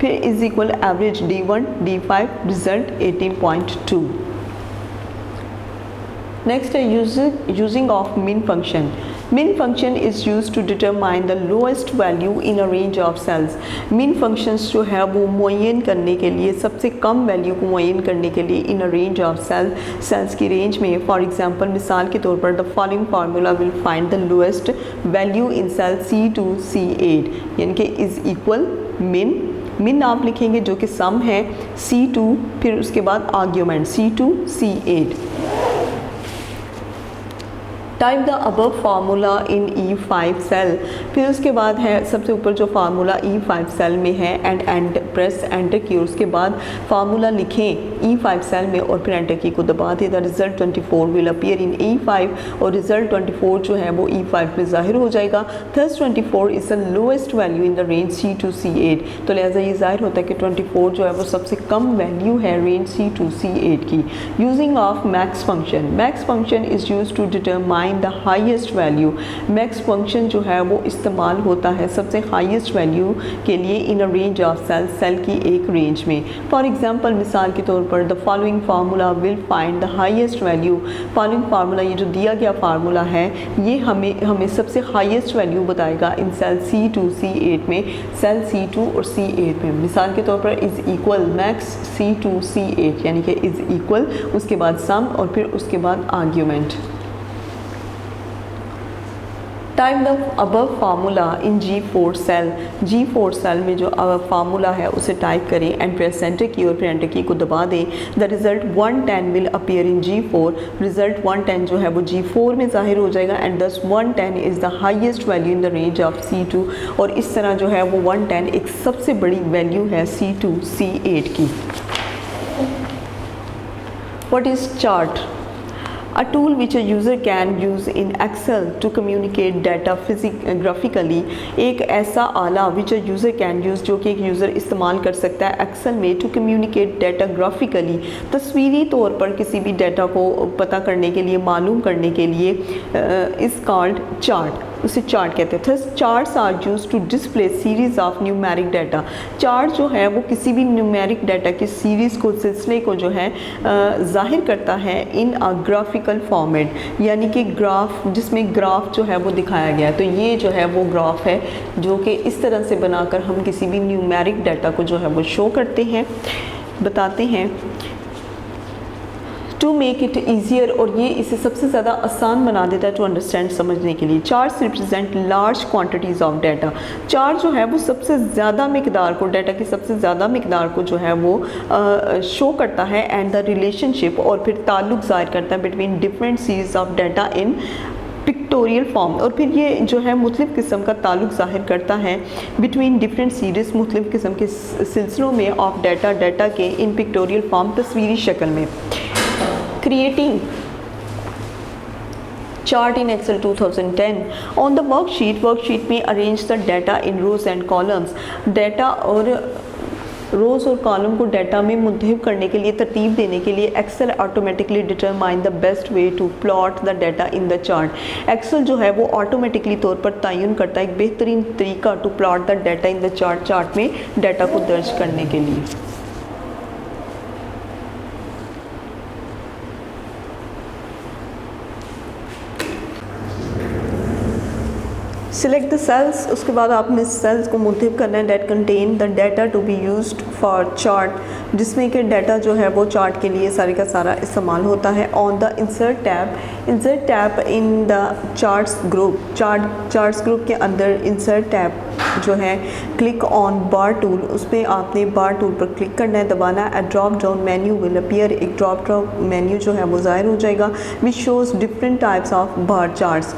फिर is equal average D1 D5 result 18.2। Next है using of min function. Min function is use to determine the lowest value in a range of cells. Min functions जो है वो मुअय्यन करने के लिए, सबसे कम value को मुअय्यन करने के लिए in a range of cells की रेंज में। फॉर एग्जांपल, मिसाल के तौर पर the following formula will find the lowest value in cell C2 C8, यानी कि इज़ इक्वल मिन आप लिखेंगे जो कि सम है C2, फिर उसके बाद argument C2 C8। Type the above formula in E5 cell, फिर उसके बाद है सबसे ऊपर जो फार्मूला E5 सेल में है, एंड प्रेस एंटर की, और उसके बाद फार्मूला लिखें E5 सेल में और फिर एंटर की को दबा दें। The result 24 will appear in E5, और रिजल्ट 24 जो है वो E5 में ज़ाहिर हो जाएगा। थर्स 24 is the lowest value in the range C2 C8, तो लिहाजा ये ज़ाहिर होता है कि 24 जो है वो सबसे कम वैल्यू है रेंज C2 C8 की। Using of max function, max function is use to determine find the highest value. Max function जो है वो इस्तेमाल होता है सबसे हाईएस्ट वैल्यू के लिए in a range of cell की एक रेंज में। फॉर एग्जांपल मिसाल के तौर पर the following formula will find the highest value. Following formula, ये जो दिया गया फार्मूला है ये हमें सबसे हाईएस्ट वैल्यू बताएगा इन सेल C2 C8 में, सेल C2 और C8 में। मिसाल के तौर पर is equal max C2 C8 यानी कि इज़ इक्वल, उसके बाद सम और फिर उसके बाद argument. Type the above formula in G4 cell. G4 cell में जो फार्मूला है उसे टाइप करें एंड प्रेस एंटर की और फिर एंटर की को दबा दें। The result 110 will appear in G4। Result 110 जो है वो G4 में ज़ाहिर हो जाएगा एंड दस 110 is the highest value in the range of C2। और इस तरह जो है वो 110 एक सबसे बड़ी वैल्यू है C2 C8 की। What is chart? A tool which a user can use in Excel to communicate data graphically। एक ऐसा आला which a user can use जो कि एक यूज़र इस्तेमाल कर सकता है Excel में to communicate data graphically, तस्वीरी तौर पर किसी भी डाटा को पता करने के लिए, मालूम करने के लिए is called chart। उसे चार्ट कहते हैं। Thus charts are use to display series of numeric data. Chart जो है वो किसी भी न्यूमेरिक डाटा की सीरीज़ को, सिलसिले को जो है ज़ाहिर करता है इन अ ग्राफिकल फॉर्मेट, यानी कि ग्राफ जिसमें ग्राफ जो है वो दिखाया गया है। तो ये जो है वो ग्राफ है जो कि इस तरह से बनाकर हम किसी भी न्यूमेरिक डाटा को जो है वो शो करते हैं, बताते हैं। टू मेक इट ईजियर, और ये इसे सबसे ज़्यादा आसान बना देता है टू अंडरस्टैंड, समझने के लिए। Charts represent large quantities of data. Chart जो है वो सबसे ज़्यादा मकदार को, डाटा की सबसे ज़्यादा मकदार को जो है वो शो करता है एंड द रिलेशनशिप, और फिर ताल्लुक़ ज़ाहिर करता है between different series of data in pictorial form. और फिर ये जो है मुख्तलिफ़ किस्म का ताल्लुक़ ज़ाहिर करता है बिटवीन डिफरेंट सीरीज़, मुख्तलिफ़ किस्म के सिलसिलों में ऑफ डाटा के इन पिक्टोरियल फॉर्म, तस्वीरी शक्ल में। Creating chart in Excel 2010। On the worksheet में arrange the data in rows and columns। Data और रोज़ और कॉलम को डाटा में मुंतहिब करने के लिए, तरतीब देने के लिए Excel automatically determine the best way to plot the data in the chart. Excel जो है वो ऑटोमेटिकली तौर पर तयन करता है एक बेहतरीन तरीका to plot the data in the chart में डाटा को दर्ज करने के लिए। सिलेक्ट द सेल्स, उसके बाद आपने सेल्स को मुंतखब करना है that contain the data to be used for chart, जिसमें कि डाटा जो है वो चार्ट के लिए सारे का सारा इस्तेमाल होता है। On the insert tab in the charts group, charts group के अंदर इंसर्ट टैब जो है, क्लिक ऑन बार टूल, उस पर आपने बार टूल पर क्लिक करना है, दबाना है। Drop down menu will appear, एक ड्रॉप मेन्यू जो है वो ज़ाहिर हो जाएगा which shows different types of bar charts,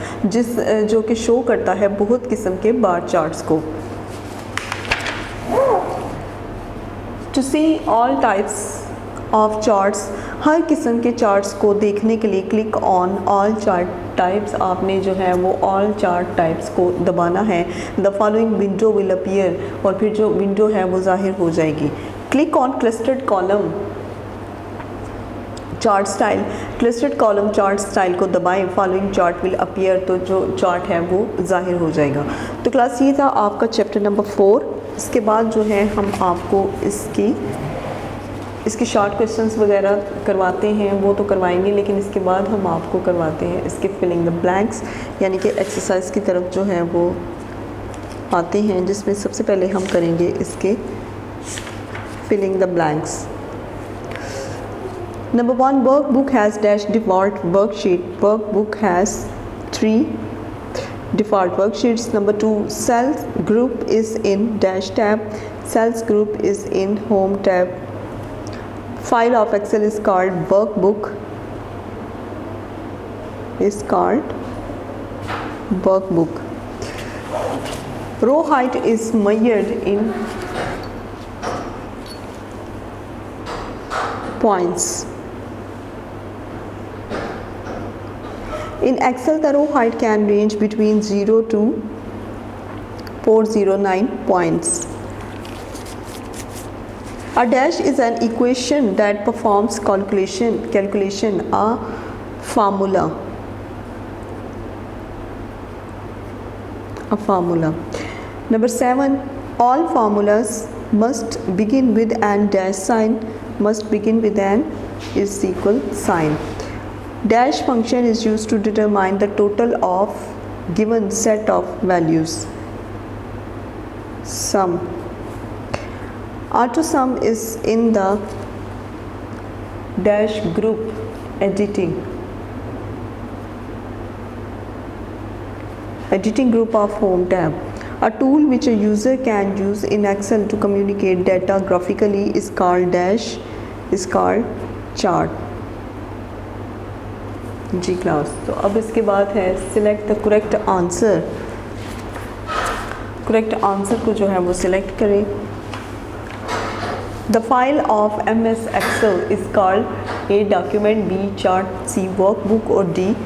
जो कि शो करता है बहुत किस्म के बार चार्ट्स को। To see all types of charts, हर किस्म के चार्ट्स को देखने के लिए click on all chart types, आपने जो है वो ऑल चार्ट टाइप्स को दबाना है। The following window will appear, और फिर जो विंडो है वो ज़ाहिर हो जाएगी। Click on clustered column chart style, clustered column chart style को दबाएं, फॉलोइंग चार्ट विल अपीयर, तो जो चार्ट है वो ज़ाहिर हो जाएगा। तो क्लास ये था आपका चैप्टर नंबर 4। इसके बाद जो है हम आपको इसके शॉर्ट क्वेश्चंस वगैरह करवाते हैं, वो तो करवाएंगे, लेकिन इसके बाद हम आपको करवाते हैं इसके फिलिंग द ब्लैंक्स, यानी कि एक्सरसाइज की तरफ जो है वो आते हैं, जिसमें सबसे पहले हम करेंगे इसके filling the blanks. Number 1, workbook has dash default worksheet, workbook has 3 default worksheets. Number 2, cells group is in dash tab, cells group is in home tab. File of Excel is called workbook, row height is measured in points. In Excel, the row height can range between 0 to 409 points. A dash is an equation that performs calculation, a formula. a formula. Number 7, all formulas must begin with an dash sign, must begin with an is equal sign. Dash function is used to determine the total of given set of values. Sum. Auto sum is in the dash group editing group of home tab. A tool which a user can use in Excel to communicate data graphically is called chart. जी class, तो अब इसके बाद है select the correct answer. Correct answer को जो है वो सिलेक्ट करें. The file of MS Excel is called a document, B chart, C workbook और डी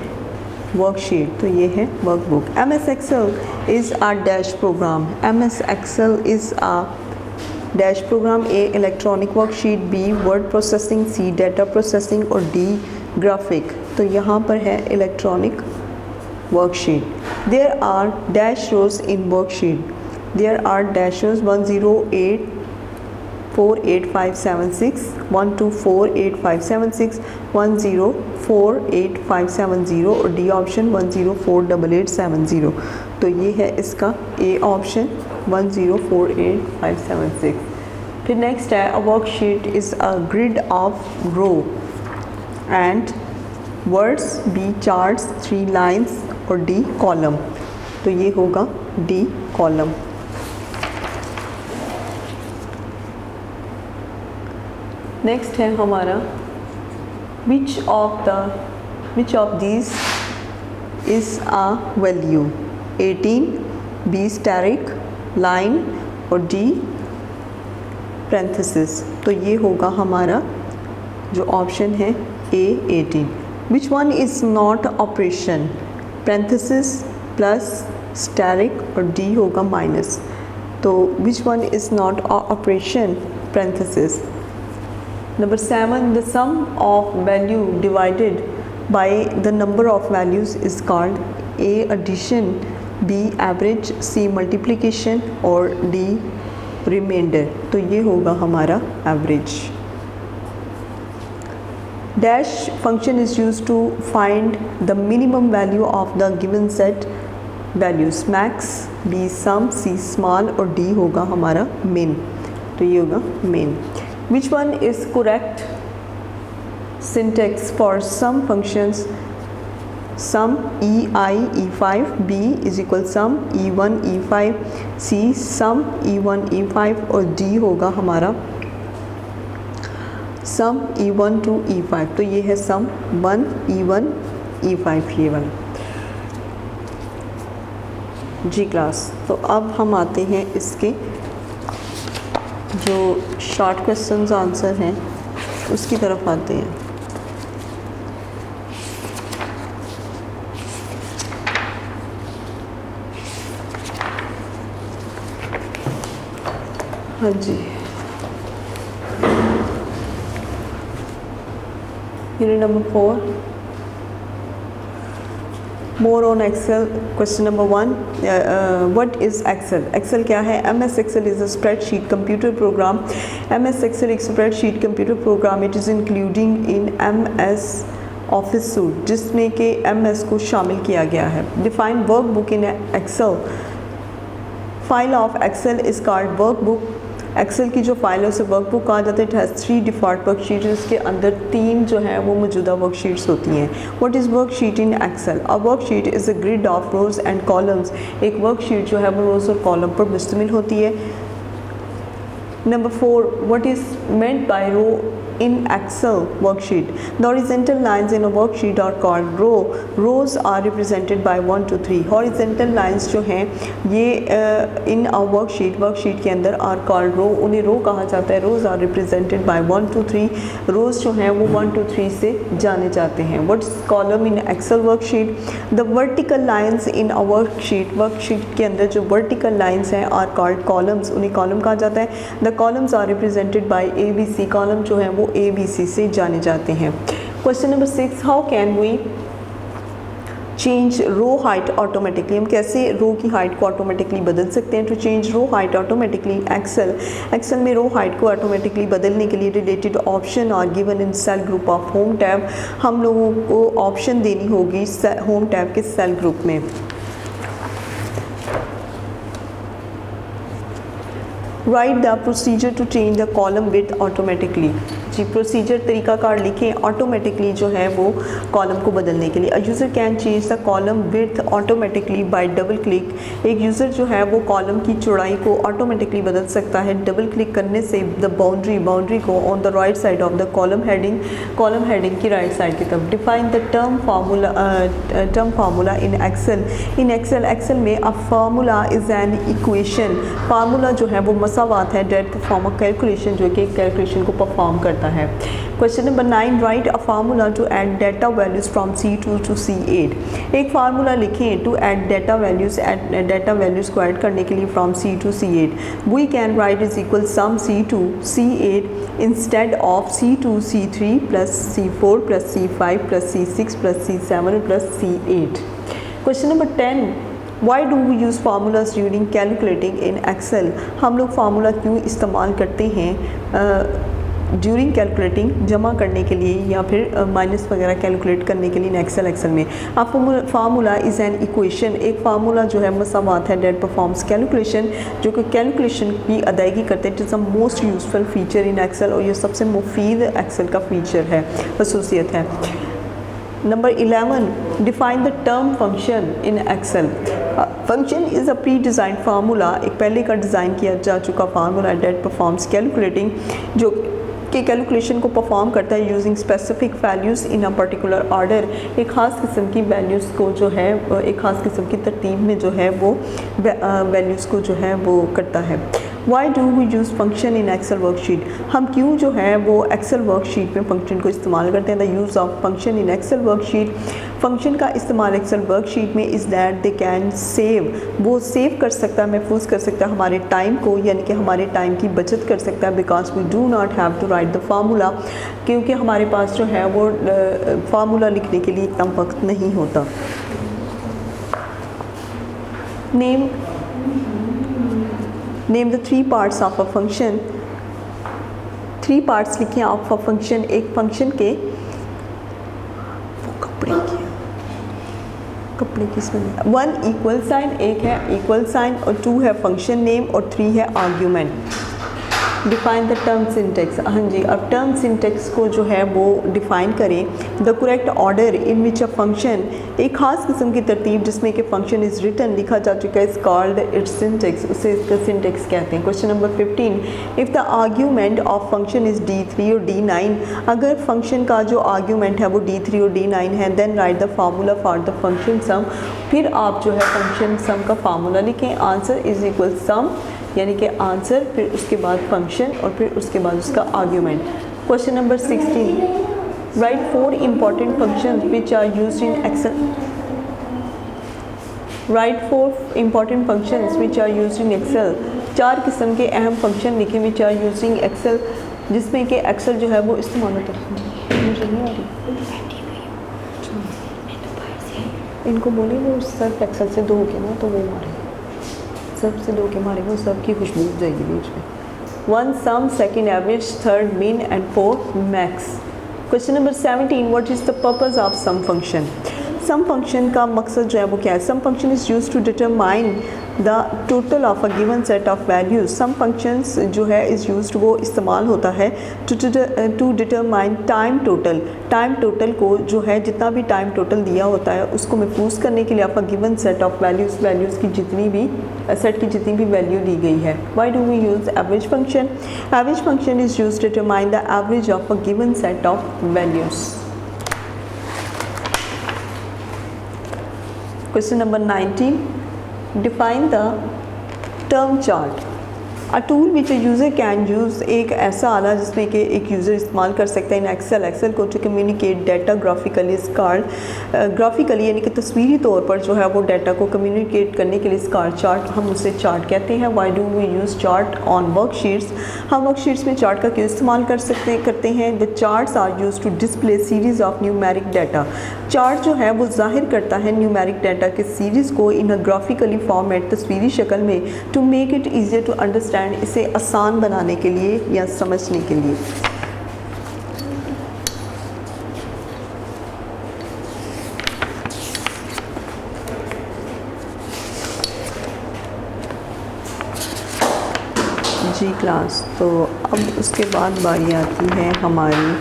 वर्कशीट. तो ये है workbook. MS Excel is a dash program. MS Excel is a dash program. A electronic worksheet, B word processing, C data processing और D graphic. तो यहाँ पर है electronic worksheet. There are dash rows in worksheet. There are dash rows 1084576, 1248576, 1048570 और D option 1048870. तो ये है इसका ए ऑप्शन 1048576. फिर नेक्स्ट है a worksheet is a grid of row and words, B charts, 3 lines और डी कॉलम. तो ये होगा डी कॉलम. नेक्स्ट है हमारा which of these is a value. 18, B asterisk, line और डी पैरेंथेसिस. तो ये होगा हमारा जो ऑप्शन है A 18. Which one is not operation, parenthesis plus asterisk और डी होगा माइनस. तो which one is not operation, parenthesis. Number 7, the sum of value divided by the number of values is called A addition, B average, C multiplication और D remainder. तो ये होगा हमारा average. Dash function is used to find the minimum value of the given set values. Max, B sum, C small और D होगा हमारा min. तो ये होगा min. Which one is correct syntax for sum functions? Sum EI E5, B is equal sum E1 E5, C sum E1 E5 और D होगा हमारा sum E1 to E5. तो ये है sum 1 E1 E5 ये वाला. जी क्लास, तो अब हम आते हैं इसके जो शॉर्ट क्वेश्चंस आंसर हैं उसकी तरफ आते हैं. हाँ जी, unit number 4, more on Excel. Question number 1, what is Excel? Excel क्या है? MS Excel is a spreadsheet computer program. MS Excel एक spreadsheet computer program. It is including in MS Office suite जिसमें कि MS को शामिल किया गया है. Define workbook in Excel. File of Excel is called workbook. Excel की जो फाइल है उसे वर्कबुक कहा जाता है. It has 3 default worksheet. इसके अंदर 3 जो है वो मौजूदा वर्कशीट्स होती हैं. What is worksheet in Excel? A worksheet is a grid of rows and columns. एक वर्कशीट जो है वो रोज़ और कॉलम पर मुश्तमिल होती है. Number 4, what is meant by row in Excel worksheet? The horizontal lines in a worksheet are called row. Rows are represented by 1 to 3. Horizontal lines जो हैं ये in a worksheet के अंदर are called row. उन्हें row कहा जाता है. Rows are represented by 1 to 3. Rows जो हैं वो 1 to 3 से जाने जाते हैं. What's column in Excel worksheet? The vertical lines in a worksheet के अंदर जो vertical lines हैं are called columns. उन्हें column कहा जाता है. The columns are represented by ABC. column जो है वो ABC से जाने जाते हैं. Question number 6, how can we change row height automatically, हम कैसे रो की हाइट को ऑटोमेटिकली बदल सकते हैं। To change row height automatically Excel में रो हाइट को ऑटोमेटिकली बदलने के लिए related option are given in cell group of home tab, हम लोगों को ऑप्शन देनी होगी होम टैब के सेल ग्रुप में। Write the procedure to change the column width automatically, जी प्रोसीजर तरीकाकार लिखें ऑटोमेटिकली जो है वो कॉलम को बदलने के लिए। अ user can change the column width automatically bye double click, एक यूज़र जो है वो कॉलम की चौड़ाई को ऑटोमेटिकली बदल सकता है डबल क्लिक करने से द बाउंड्री को on the right side of the column heading की राइट साइड की तरफ। Define the term formula in Excel में a formula is an equation, formula जो है वो मसावात है डेट परफॉर्म अ कैलकुलेशन, जो कि कैलकुलेशन को परफॉर्म करता है। Question number 9, write a formula to add data values from C2 to C8, एक फार्मूला लिखें टू ऐड डाटा वैल्यूज़ को ऐड करने के लिए from C to C8। We can write is equal sum C2 C8 instead of C2 C3 plus C4 plus C5 plus C6 plus C7 plus C8। Question number 10, why do we use formulas during calculating in Excel, हम लोग formula क्यों इस्तेमाल करते हैं during calculating, जमा करने के लिए या फिर माइनस वगैरह कैलकुलेट करने के लिए इन एक्सेल में। अब फार्मूला इज़ एन इक्वेशन, एक फार्मूला जो है मसावात है डेट परफॉर्म्स कैलकुलेशन, जो कि कैलकुलेशन की अदायगी करते हैं। It is a most useful feature in Excel, और ये सबसे मुफीद एक्सेल का फीचर है, खसूसियत है। Number 11, define the term function in Excel. Function is a pre design formula, एक पहले का डिज़ाइन किया जा चुका फार्मूला डेट परफॉर्म्स कैलकुलेटिंग, जो कि कैलकुलेशन को परफॉर्म करता है using specific values in a particular order, एक ख़ास किस्म की वैल्यूज़ को जो है एक ख़ास किस्म की तरतीब में जो है वो वैल्यूज़ को जो है वो करता है। Why do we use function in Excel worksheet, हम क्यों जो है वो एक्सेल वर्कशीट में फंक्शन को इस्तेमाल करते हैं। The use of function in Excel worksheet, function का इस्तेमाल एक्सेल वर्कशीट में is that they can save, वो सेव कर सकता है, महफूज कर सकता है हमारे टाइम को, यानी कि हमारे टाइम की बचत कर सकता है। Because we do not have to write the formula, क्योंकि हमारे पास जो है वो फार्मूला लिखने के लिए इतना वक्त नहीं होता। Name the 3 parts of a function, 3 parts लिखिए ऑफ अ फंक्शन, एक फंक्शन के कपड़े किसमें 1 इक्वल साइन, एक है इक्वल साइन, और 2 है फंक्शन नेम, और 3 है argument. Define the term syntax, हाँ जी, अब टर्म सिंटेक्स को जो है वो डिफ़ाइन करें। The correct order in which a function, एक ख़ास किस्म की तरतीब जिसमें कि फंक्शन इज़ रिटन, लिखा जा चुका है, इज़ कॉल्ड इट्स सिंटेक्स, उसे इसका सिंटेक्स कहते हैं। Question number 15, if the argument of function is D3 और D9, अगर फंक्शन का जो आर्ग्यूमेंट है वो D3 और D9 है, then write the formula for the function sum, फिर आप जो है फंक्शन सम का फार्मूला लिखें। आंसर इज़ इक्वल सम, यानी कि आंसर, फिर उसके बाद फंक्शन, और फिर उसके बाद उसका argument. Question number 16, write 4 important functions which are used in Excel, write 4 important functions which are used in Excel, 4 किस्म के अहम फंक्शन लिखे which are used in Excel, जिसमें कि एक्सेल जो है वो इस्तेमाल होता है। मुझे नहीं आ रही, इनको बोले वो सर्फ एक्सेल से धो के ना, तो वो मारे सब से धो के मारे, वो सब की खुशबू जाएगी बीच में। 1 sum, 2nd average, 3rd mean and 4th max. Question number 17, what is the purpose of sum function, sum function का मकसद जो है वो क्या है। Sum function is used to determine the total of a given set of values, sum functions जो है is used, वो इस्तेमाल होता है to determine time total, time total को जो है जितना भी टाइम टोटल दिया होता है उसको महफूज करने के लिए of a given set of values की जितनी भी सेट की जितनी भी वैल्यू दी गई है। Why do we use average function, average function is used to determine the average of a given set of values. Question number 19, define the term chart, a tool which a user can use, एक ऐसा आला जिसमें कि एक user इस्तेमाल कर सकता है इन एक्सेल को टू कम्युनिकेट डाटा ग्राफिकली स्कार्ड, ग्राफिकली यानी कि तस्वीरी तौर पर जो है वो डाटा को कम्युनिकेट करने के लिए स्कार्ड चार्ट, हम उसे चार्ट कहते हैं। Why do we use chart on worksheets, हम वर्कशीट्स में चार्ट का क्यों इस्तेमाल करते हैं। The charts are use to display series of numeric data, chart जो है वो जाहिर करता है न्यूमेरिक डाटा के सीरीज़ को इन अ ग्राफिकली फॉर्मेट, तस्वीरी शक्ल में, to make it easier to understand, इसे आसान बनाने के लिए या समझने के लिए। जी क्लास, तो अब उसके बाद बारी आती है हमारी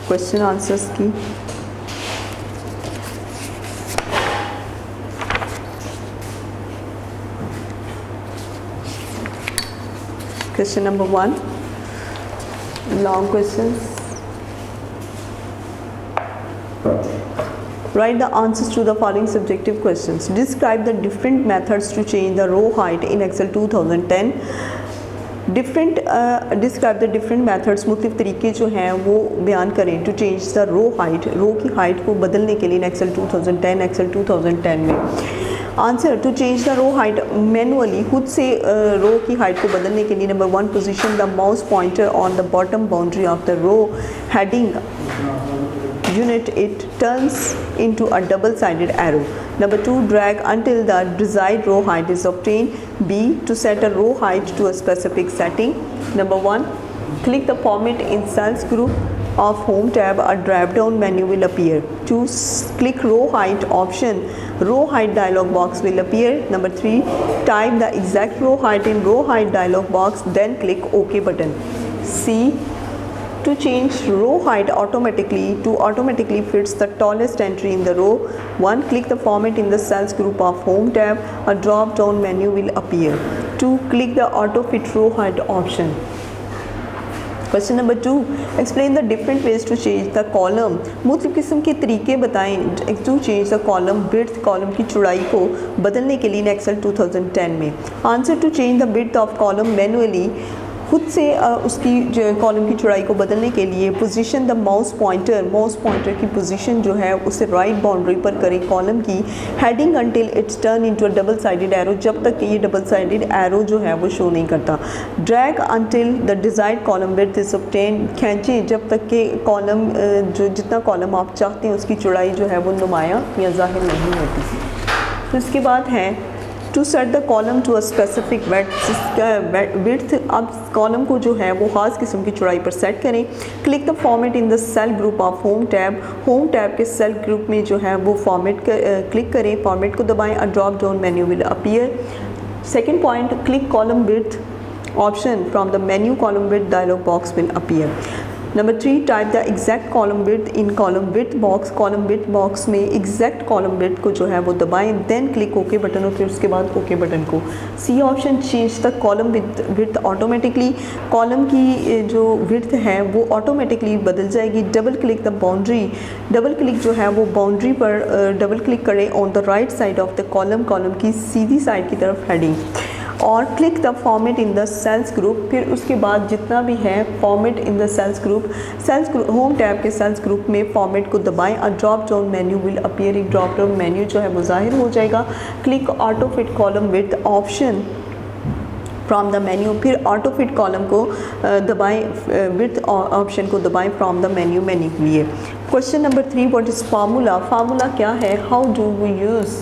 क्वेश्चन आंसर्स की। Question number 1, long questions. Write the answers to the following subjective questions. Describe the different methods to change the row height in Excel 2010. Describe the different methods, मुख्तलिफ तरीके जो हैं वो बयान करें to change the row height, row की height को बदलने के लिए इन एक्सेल 2010 में। Answer, to change the row height manually, खुद से रो की हाइट को बदलने के लिए। Number 1, position the mouse pointer on the bottom boundary of the row heading unit, it turns into a double-sided arrow. Number 2, drag until the desired row height is obtained. B, to set a row height to a specific setting. Number 1, click the format in cells group of home tab, a drop down menu will appear. 2, click row height option, row height dialog box will appear. Number 3, type the exact row height in row height dialog box, then click OK button. C, to change row height automatically fits the tallest entry in the row. 1, click the format in the cells group of home tab, a drop down menu will appear. 2, click the auto fit row height option. Question number 2, explain the different ways to change the column. मुख्तलिफ किस्म के तरीके बताएं to change the column width, column की चौड़ाई को बदलने के लिए एक्सेल 2010 में। Answer, to change the width of column manually, खुद से उसकी जो कॉलम की चौड़ाई को बदलने के लिए। पोजीशन द माउस पॉइंटर की पोजीशन जो है उसे राइट बाउंड्री पर करें कॉलम की। Heading until it's turn into a double sided arrow, जब तक कि ये डबल साइडेड एरो जो है वो शो नहीं करता। Drag until the desired column width is obtain, खींचें जब तक कि कॉलम जो जितना कॉलम आप चाहते हैं उसकी चौड़ाई जो है वो नुमाया या जाहिर नहीं होती। तो इसके बाद है to set the column to a specific width, अब कॉलम को जो है वो ख़ास किस्म की चौड़ाई पर सेट करें। Click the format in the cell group of home tab के सेल ग्रुप में जो है वो फॉर्मेट क्लिक करें, फॉर्मेट को दबाएं, a drop down menu will appear. Second point, click column width option from the menu, column width dialog box will appear. Number 3, type the exact column width in column width box में exact column width को जो है वो दबाएं, then click okay button और फिर उसके बाद ओके बटन को। C option, change the column width automatically, column की जो विड्थ है वो ऑटोमेटिकली बदल जाएगी। Double click the boundary, double click जो है वो बाउंड्री पर डबल क्लिक करें on the right side of the column की सीधी साइड की तरफ हेडिंग। और click the format in the cells group, फिर उसके बाद जितना भी है format in the cells group home tab के सेल्स ग्रुप में फॉर्मेट को दबाएं, a drop down menu will appear, एक ड्रॉप डाउन मेन्यू जो है वो जाहिर हो जाएगा। Click auto fit column width option from the menu, फिर ऑटो फिट कॉलम को दबाएं, विड्थ ऑप्शन को दबाएं फ्रॉम द मेन्यू के लिए। Question number 3, what is formula क्या है, how do we use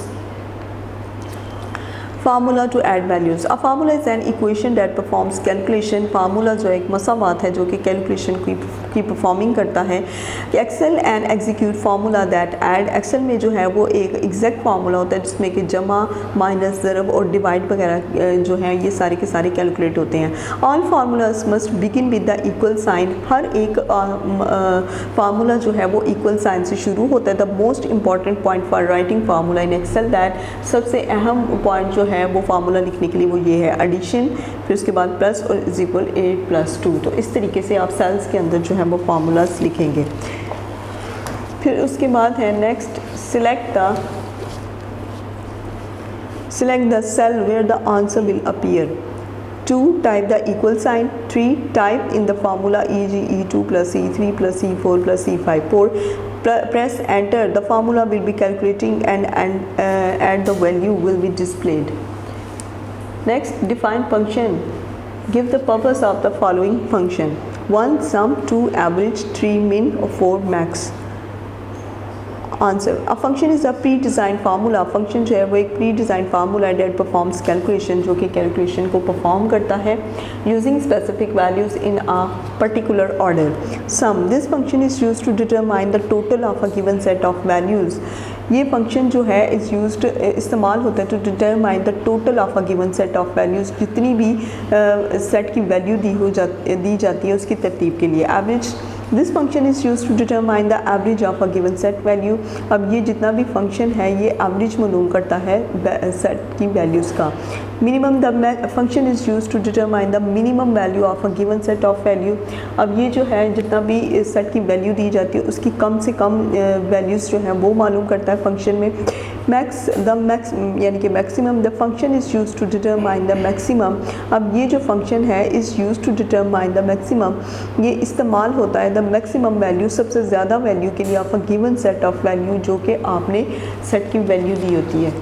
formula to add values. A formula is an equation that performs calculation, formula जो एक मसावात है जो कि कैलकुलेशन की परफॉर्मिंग करता है। Excel and execute formula that add, Excel में जो है वो एक एग्जैक्ट फार्मूला होता है जिसमें कि जमा, माइनस, ज़रब और डिवाइड वगैरह जो हैं ये सारे के सारे कैलकुलेट होते हैं। All formulas must begin with the equal sign, हर एक फार्मूला जो है वो इक्वल साइन से शुरू होता है। The most important point for writing formula in Excel that, सबसे अहम पॉइंट जो है वो फार्मूला लिखने के लिए वो ये है एडिशन, फिर उसके बाद प्लस और इज इक्वल 8+2। तो इस तरीके से आप सेल्स के अंदर जो है वो फार्मूलाज लिखेंगे। फिर उसके बाद है next, select the cell where the answer will appear. 2. Type the equal sign. 3. Type in the formula e.g. e2 plus e3 plus e4 plus e5. 4. Press enter. The formula will be calculating and the value will be displayed. Next, define function. Give the purpose of the following function. 1. Sum. 2. Average. 3. Min. or 4. Max. Answer. A function is a pre-designed formula. Function जो है वो एक pre-designed formula that performs calculation, जो कि calculation को perform करता है using specific values in a particular order. Sum. This function is used to determine the total of a given set of values. ये फंक्शन जो है इस्तेमाल होता है to determine the total of a given set of values, जितनी भी set की value दी जाती है उसकी तरतीब के लिए. Average. This function is use to determine the average of a given set value. अब ये जितना भी फंक्शन है ये एवरेज मालूम करता है सेट की वैल्यूज़ का. Minimum. The function is use to determine the minimum value of a given set of value. अब ये जो है जितना भी सेट की वैल्यू दी जाती है उसकी कम से कम वैल्यूज़ जो हैं वो मालूम करता है फंक्शन में. मैक्स. द मैक्स यानी कि maximum. The function is use to determine the maximum. अब ये जो फंक्शन है is use to determine the maximum. ये इस्तेमाल होता है द मैक्सिमम वैल्यू, सबसे ज़्यादा वैल्यू के लिए of a given set of value जो कि आपने सेट की वैल्यू दी होती है.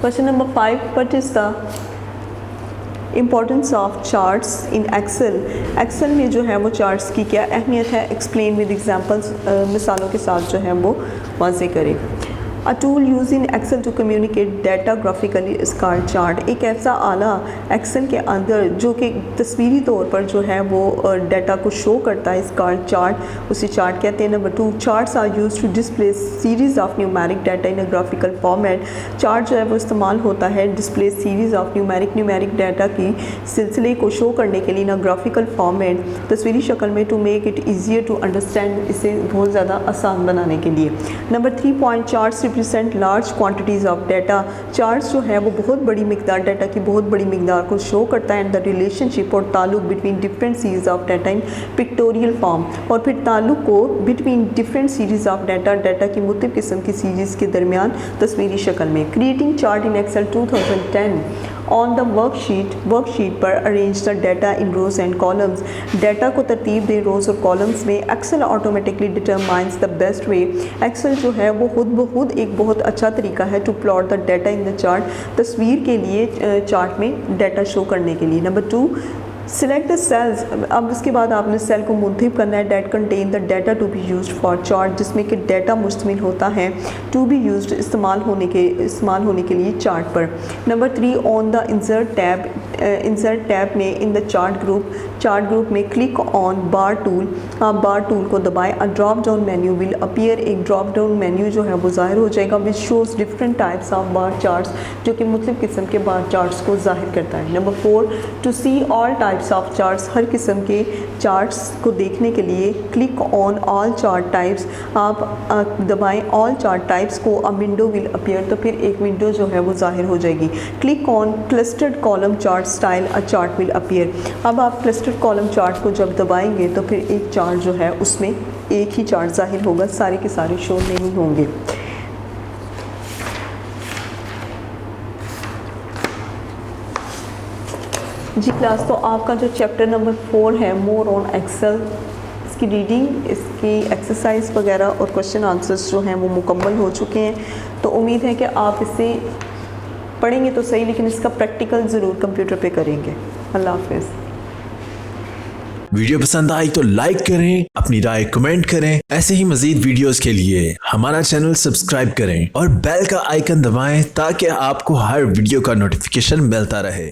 Question number 5. What is the importance of charts in Excel. Excel में जो है वो चार्ट्स की क्या अहमियत है, एक्सप्लेन विद एग्जांपल्स. मिसालों के साथ जो है वो वाज़ेह करें. A tool use in Excel to communicate data graphically is called chart. एक ऐसा आला एक्सेल के अंदर जो कि तस्वीरी तौर पर जो है वो डाटा को शो करता है इस कॉल्ड चार्ट, उसे चार्ट कहते हैं. Number 2. Charts are use to display series of numeric data in a graphical format. Chart जो है वो इस्तेमाल होता है display series of numeric data की सिलसिले को शो करने के लिए इन अ ग्राफिकल फॉर्मेट, तस्वीरी शक्ल में, to make it easier to understand, इसे बहुत ज़्यादा आसान बनाने के लिए. Number 3 point. Charts represent large quantities of data. Charts जो है वो बहुत बड़ी मिकदार डाटा की बहुत बड़ी मिकदार को शो करता है. एंड द रिलेशनशिप और ताल्लुक between different series of data in pictorial form. और फिर ताल्लुक को between different series of data की मुख्तलिफ किस्म की सीरीज़ के दरमियान तस्वीरी शक्ल में. Creating chart in Excel 2010. On the worksheet पर arrange the data in rows and columns. Data को तरतीब दें रोज़ और कॉलम्स में. Excel automatically determines the best way. Excel जो है वो खुद ब खुद एक बहुत अच्छा तरीका है to plot the data in the chart, तस्वीर के लिए चार्ट में डाटा शो करने के लिए. नंबर 2. Select the cells. अब इसके बाद आपने सेल को मुंतखब करना है that contain the data to be used for chart, जिसमें कि डाटा मुश्तमिल होता है टू बी यूज्ड इस्तेमाल होने के लिए चार्ट पर. Number 3. On the insert tab में इन द चार्ट ग्रुप में क्लिक ऑन बार टूल. आप बार टूल को दबाएं. A drop down menu will appear. एक ड्रॉप डाउन मेन्यू जो है वो ज़ाहिर हो जाएगा which shows different types of bar charts, जो कि मुख्तलिफ किस्म के बार चार्ट्स को ज़ाहिर करता है. Number 4. To see all types of charts. हर किस्म के चार्ट्स को देखने के लिए click on all chart types. आप दबाएं ऑल चार्ट टाइप्स को. A window will appear. तो फिर एक विंडो जो है वो ज़ाहिर हो जाएगी. Click on clustered column chart style. A chart will appear. अब आप क्लस्टर्ड कॉलम चार्ट को जब दबाएंगे तो फिर एक चार्ट जो है उसमें एक ही चार्ट ज़ाहिर होगा, सारे के सारे शो नहीं होंगे. जी क्लास, तो आपका जो चैप्टर नंबर 4 है मोर ऑन एक्सेल, इसकी रीडिंग, इसकी एक्सरसाइज वगैरह और क्वेश्चन आंसर्स जो हैं वो मुकम्मल हो चुके हैं. तो उम्मीद है कि आप इसे पढ़ेंगे तो सही, लेकिन इसका प्रैक्टिकल ज़रूर कंप्यूटर पे करेंगे. अल्लाह हाफिज़. वीडियो पसंद आई तो लाइक करें, अपनी राय कमेंट करें. ऐसे ही मजीद वीडियोस के लिए हमारा चैनल सब्सक्राइब करें और बेल का आइकन दबाएं ताकि आपको हर वीडियो का नोटिफिकेशन मिलता रहे.